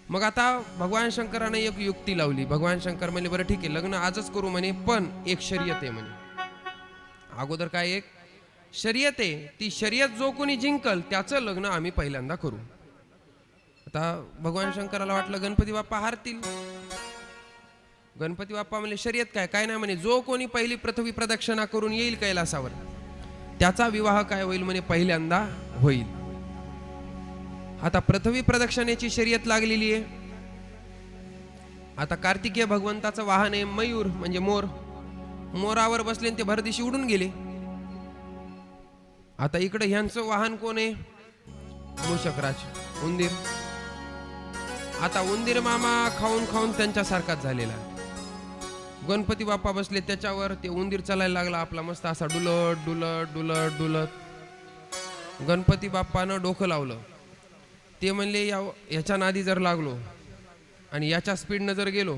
मग आता भगवान शंकराने एक युक्ती लावली. भगवान शंकर म्हणले बरं ठीक आहे लग्न आजच करू म्हणे, पण एक शर्यत आहे म्हणे. अगोदर काय एक शर्यत आहे, ती शर्यत जो कोणी जिंकल त्याचं लग्न आम्ही पहिल्यांदा करू. आता भगवान शंकराला वाटलं गणपती बाप्पा हारतील. गणपती बाप्पा म्हणले शर्यत काय, काय नाही म्हणे, जो कोणी पहिली पृथ्वी प्रदक्षिणा करून येईल कैलासावर त्याचा विवाह काय होईल म्हणे, पहिल्यांदा होईल. आता पृथ्वी प्रदक्षिणेची शर्यत लागलेली आहे. आता कार्तिकेय भगवंताचं वाहन आहे मयूर म्हणजे मोर. मोरावर बसले ते भरदिशी उडून गेले. आता इकडे ह्यांचं वाहन कोण आहे, मूषकराज, उंदीर. आता उंदीर मामा खाऊन खाऊन त्यांच्यासारखाच झालेला. गणपती बाप्पा बसले त्याच्यावर, ते उंदीर चालायला लागला आपला मस्त असा डुलत डुलत डुलत डुलत. गणपती बाप्पानं डोकं लावलं. ते म्हणले याच्या नादी जर लागलो आणि याच्या स्पीडनं जर गेलो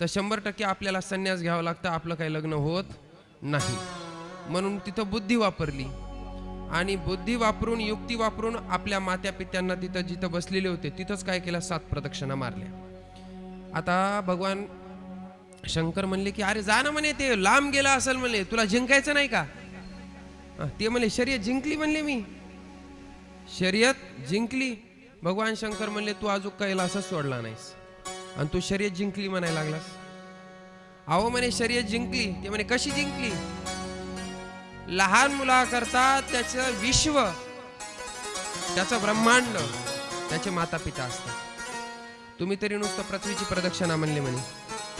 तर 100% आपल्याला संन्यास घ्यावा लागतं, आपलं काही लग्न होत नाही. म्हणून तिथं बुद्धी वापरली आणि बुद्धी वापरून युक्ती वापरून आपल्या मात्या पित्यांना तिथं जिथं बसलेले होते तिथंच काय केलं, 7 प्रदक्षिणा मारल्या. आता भगवान शंकर म्हणले की अरे जा ना म्हणे, ते लांब गेला असेल म्हणले, तुला जिंकायचं नाही का. ते म्हणले शर्यत जिंकली म्हणले, मी शर्यत जिंकली. भगवान शंकर म्हणले तू अजून कैलासच सोडला नाहीस आणि तू शर्यत जिंकली म्हणायला लागलास. अहो म्हणे शर्यत जिंकली. ते म्हणे कशी जिंकली. लहान मुलाकरता त्याचं विश्व, त्याचं ब्रह्मांड, त्याचे माता पिता असतात. तुम्ही तरी नुसतं पृथ्वीची प्रदक्षिणा म्हणले म्हणे,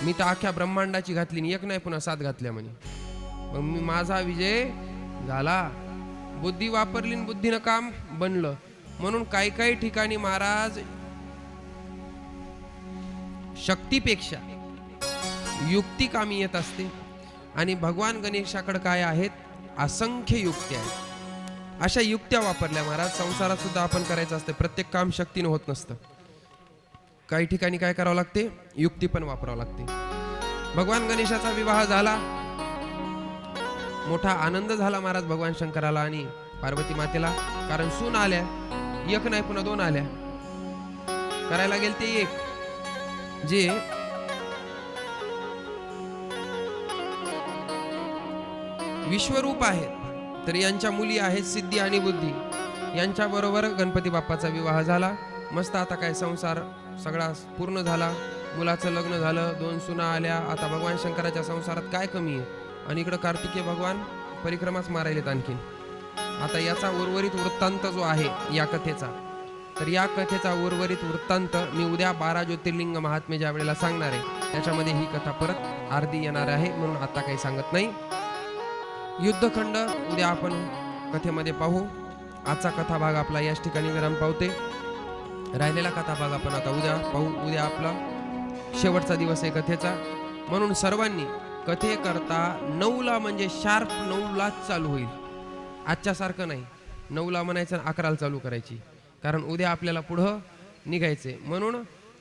मी तर अख्ख्या ब्रह्मांडाची घातली, एक नाही पुन्हा 7 घातल्या म्हणे. मग माझा विजय झाला. बुद्धी वापरली, बुद्धीनं काम बनलं. म्हणून काही काही ठिकाणी महाराज शक्तीपेक्षा युक्ती कामी येत असते आणि भगवान गणेशाकडे काय आहेत, असंख्य युक्त्या आहेत. अशा युक्त्या वापरल्या महाराज संसारात सुद्धा आपण करायचं असतं. प्रत्येक काम शक्तीने होत नसतं. काही ठिकाणी काय करावं लागते, युक्ती पण वापरावं लागते. भगवान गणेशाचा विवाह झाला, मोठा आनंद झाला महाराज भगवान शंकराला आणि पार्वती मातेला. कारण सून आल्या, एक नाही पुन्हा दोन आल्या. करायला गेल ते एक, जे विश्वरूप आहेत, तर यांच्या मुली आहेत सिद्धी आणि बुद्धी. यांच्या बरोबर गणपती बाप्पाचा विवाह झाला. मस्त आता काय संसार सगळा पूर्ण झाला. मुलाचं लग्न झालं, 2 सुना आल्या. आता भगवान शंकराच्या संसारात काय कमी आहे. आणि इकडं कार्तिकेय भगवान परिक्रमाच मारायलेत आणखीन. आता याचा उर्वरित वृत्तांत जो आहे या कथेचा, तर या कथेचा उर्वरित वृत्तांत मी उद्या 12 ज्योतिर्लिंग महात्म्य ज्या वेळेला सांगणार आहे त्याच्यामध्ये ही कथा परत अर्धी येणार आहे, म्हणून आता काही सांगत नाही. युद्धखंड उद्या आपण कथेमध्ये पाहू. आजचा कथा भाग आपला याच ठिकाणी विराम पावते. राहिलेला कथा भाग आपण आता उद्या पाहू. उद्या आपला शेवटचा दिवस आहे कथेचा. म्हणून सर्वांनी कथेकरता 9ला म्हणजे शार्प 9लाच चालू होईल. आजच्या सारखं नाही 9ला म्हणायचं 11ला चालू करायची, कारण उद्या आपल्याला पुढं निघायचे. म्हणून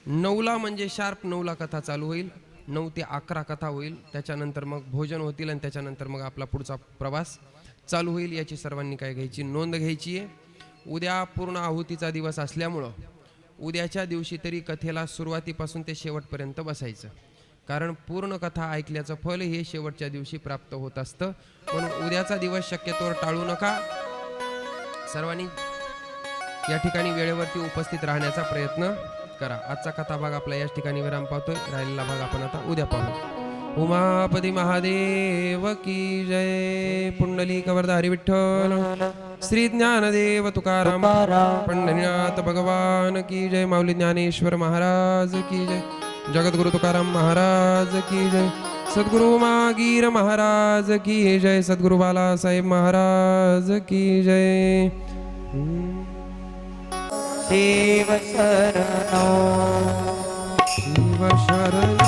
9ला म्हणजे शार्प 9ला कथा चालू होईल. 9 ते 11 कथा होईल. त्याच्यानंतर मग भोजन होतील आणि त्याच्यानंतर मग आपला पुढचा प्रवास चालू होईल. याची सर्वांनी काय घ्यायची, नोंद घ्यायची आहे. उद्या पूर्ण आहुतीचा दिवस असल्यामुळं उद्याच्या दिवशी तरी कथेला सुरुवातीपासून ते शेवटपर्यंत बसायचं, कारण पूर्ण कथा ऐकल्याचं फल हे शेवटच्या दिवशी प्राप्त होत असतं. म्हणून उद्याचा दिवस शक्यतोवर टाळू नका. सर्वांनी या ठिकाणी वेळेवरती उपस्थित राहण्याचा प्रयत्न करा. आजचा कथा भाग आपला याच ठिकाणी विराम पावतोय. राहिलेला भाग आपण आता उद्या पाहू. उमापती महादेव की जय. पुंडलिक वरदारी विठ्ठल. श्री ज्ञानदेव तुकाराम पंढरीनाथ भगवान की जय. माऊली ज्ञानेश्वर महाराज की जय. जगद्गुरु तुकाराम महाराज की जय. सद्गुरु मागीर महाराज की जय. सद्गुरु बालासाहेब महाराज की जय. शिव शरणो शिव शरणो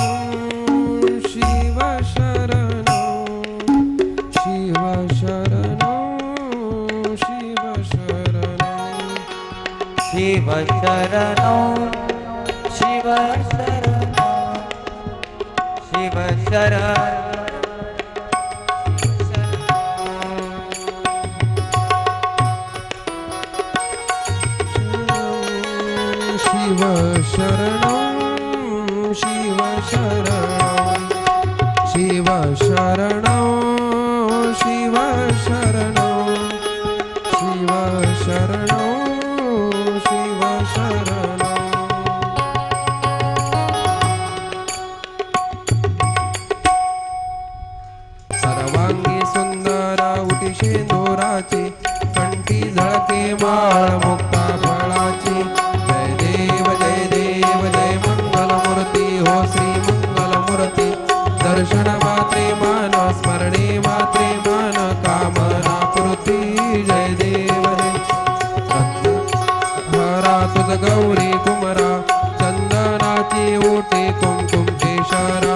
शिव शरणो शिव शरणो शिव शरणो शिव शरणो शिव शरणो शिव शरणो शिव शरणो शिव शरणो शिव शरणो शिव शरणो शिव शरणो शिव शरणो. सर्वांगी सुंदर उटी शेंदुराची, कंठी झळके माळ मुक्ता फळाची. दर्शन मात्रे मन स्मरणे मात्रे मन कामना पूर्ती. जय देव जय. हरा तुझ गौरी कुमरा, चंदनाची ओटे कुमकुम केशरा.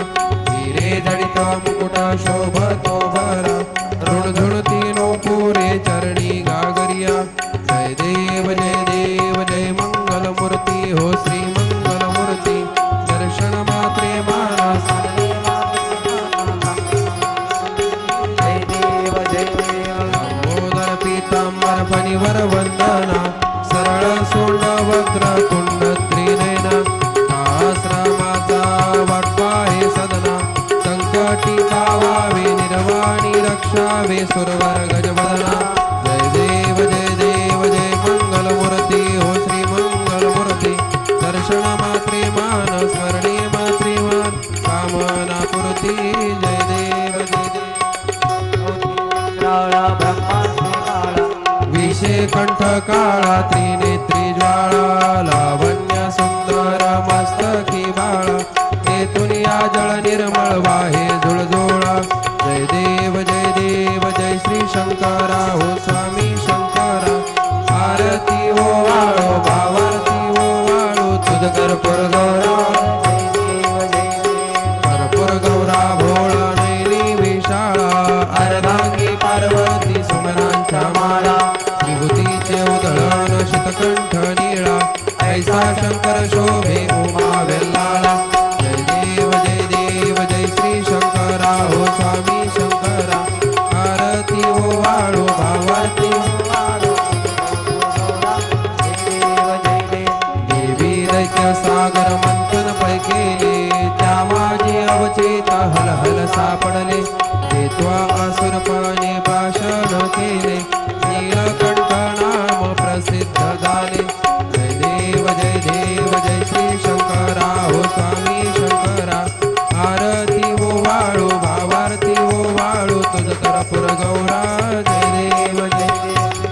हिरे जडित मुकुट शोभतो भरा, ऋणधुणती नोपुरे चरणी गागरिया. जय देव जय देव जय. मंगल मूर्ती हो श्री मंगल मूर्ती. दर्शन मात्रे मानस फणीवर वंदना, सरळ सोंड वक्र कुंड त्रिनयना. आश्रमाचा वाटपा हे सदना, संकटी पावावे निर्वाणी रक्षावे सुरवर गजबदना. जय देव जय देव जय. मंगल मूर्ती हो श्री मंगल मूर्ती. दर्शन मात्रे मान स्मरणे मात्रे मान कामना पूर्ती. जय देव जय देव. कंठ काळा त्रिनेत्री ज्वाळा, लावण्य सुंदर मस्तकी बाळा. तेथून या जळ निर्मळ वाहे झुळझुळा. जय देव जय देव जय. श्री शंकरा हो स्वामी शंकरा. आरती हो कर्पूर गौरा कर्पूर गौरा भोळा नैनी विशाळा अर्धांगी पार्वती सुमनांच्या माळा विभूतीचे उधळण शीतकंठ निळा ऐसा शंकर शोभे उमा वेल्लाळा जय देव जय श्री शंकरा हो स्वामी शंकरा आरती हो वाळू भावाती देवी दैत्य सागर मंथन पै केले त्या माझे अवचेत हल हल सापडले देत्वा असुर पाने भाषण केले नीलकंठ नाम प्रसिद्ध झाले जय देव जय श्री शंकरा हो स्वामी शंकरा आरती हो वाळू भावारती हो वाळू तुझ कर्पूर गौरा जय देव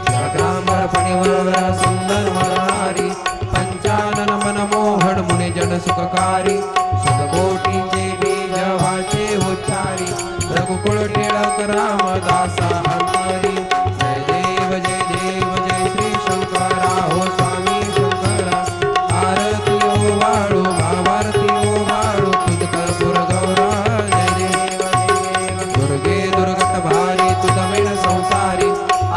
जाग्रांबर फणीवर सुंदर मनहारी पंचानन मनमोहन मुने जन सुखकारी शतकोटीचे बीज वाचे उच्चारी रघुकुळ टिळक रामदासा अंतरी जय देव जय श्री शंकरा हो स्वामी शंकरा आरती हो वाळू भावारती हो वाळू तुझ कर्पूर गौरा जय देव दुर्गे दुर्गत भारी तुझ मेण संसारी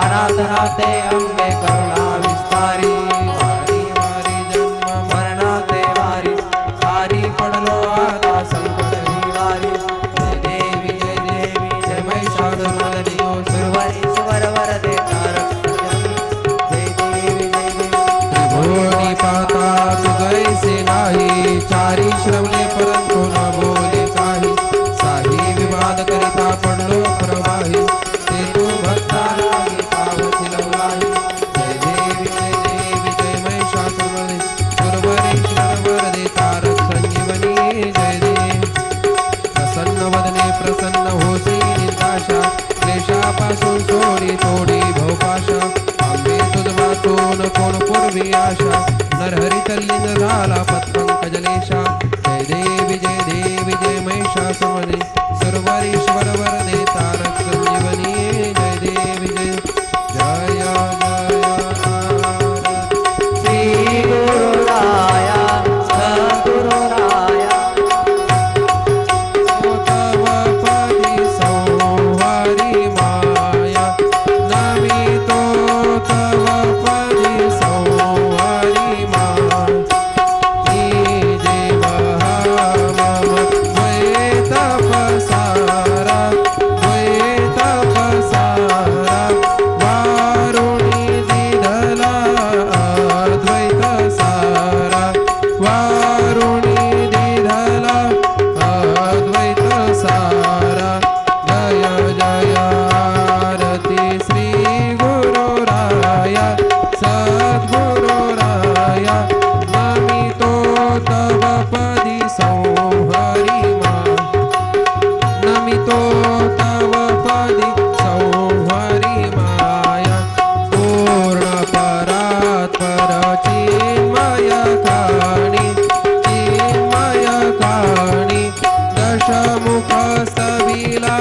अनाथनाथे अंबे करुणा विस्तारी वारी वारी जन्म मरणाते वारी वारी पडलो आता संकट निवारी जय देवी जय महिषासुरमर्दिनी ओ सुरवरी सुवर वरदे तारक जय देवी त्रिभुवनी पाहता तू जैसे नाही चारी श्रवणे परंतु न बोले काही साही विवाद करिता पडलो प्रवाही ते तू भक्ता लागी पावसी लवलाही जय देवी जय महिषासुरमर्दिनी सुरवरेश्वर वरदे तारक संजीवनी जय देव प्रसन्न वदने प्रसन्न होसी निताशा क्लेशापासून सोडी तोडी भवपाशा आंबे तुझ वाचून कोण पूर्वी आशा नरहरी तल्लीन झाला पत्पंकजलेशा जय देवी जय महिषासुरमर्दिनी सुरवरीश्वर वरदे तारक संजीवनी जय देवी जय श्री गुरुराया सद्गुरुराया तव पदी संहारी माया नमितो तव पदी संहारी माया जे मम द्वैत पसारा वारुणी दिधला अद्वैत सारा वारुणी दिधला अद्वैत सारा जय आरती श्री गुरुराया सद्गुरुराया नमितो तव पदी संहारी नमितो तव पदी संहारी माया पूर्ण परात्पर चिन्मय काणी दशमुख स्तविला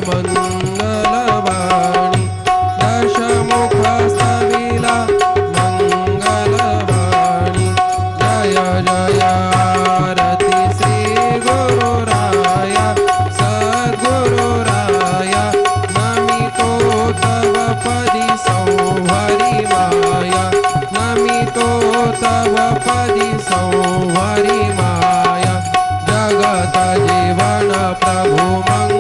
मंगलवाणी दशमुख स्तविला मंगलवाणी जय आरती श्री गुरुराया सद्गुरुराया नमितो तव पदी संहारी माया नमितो तव पदी संहारी माया जगत जीवन प्रभु मंगल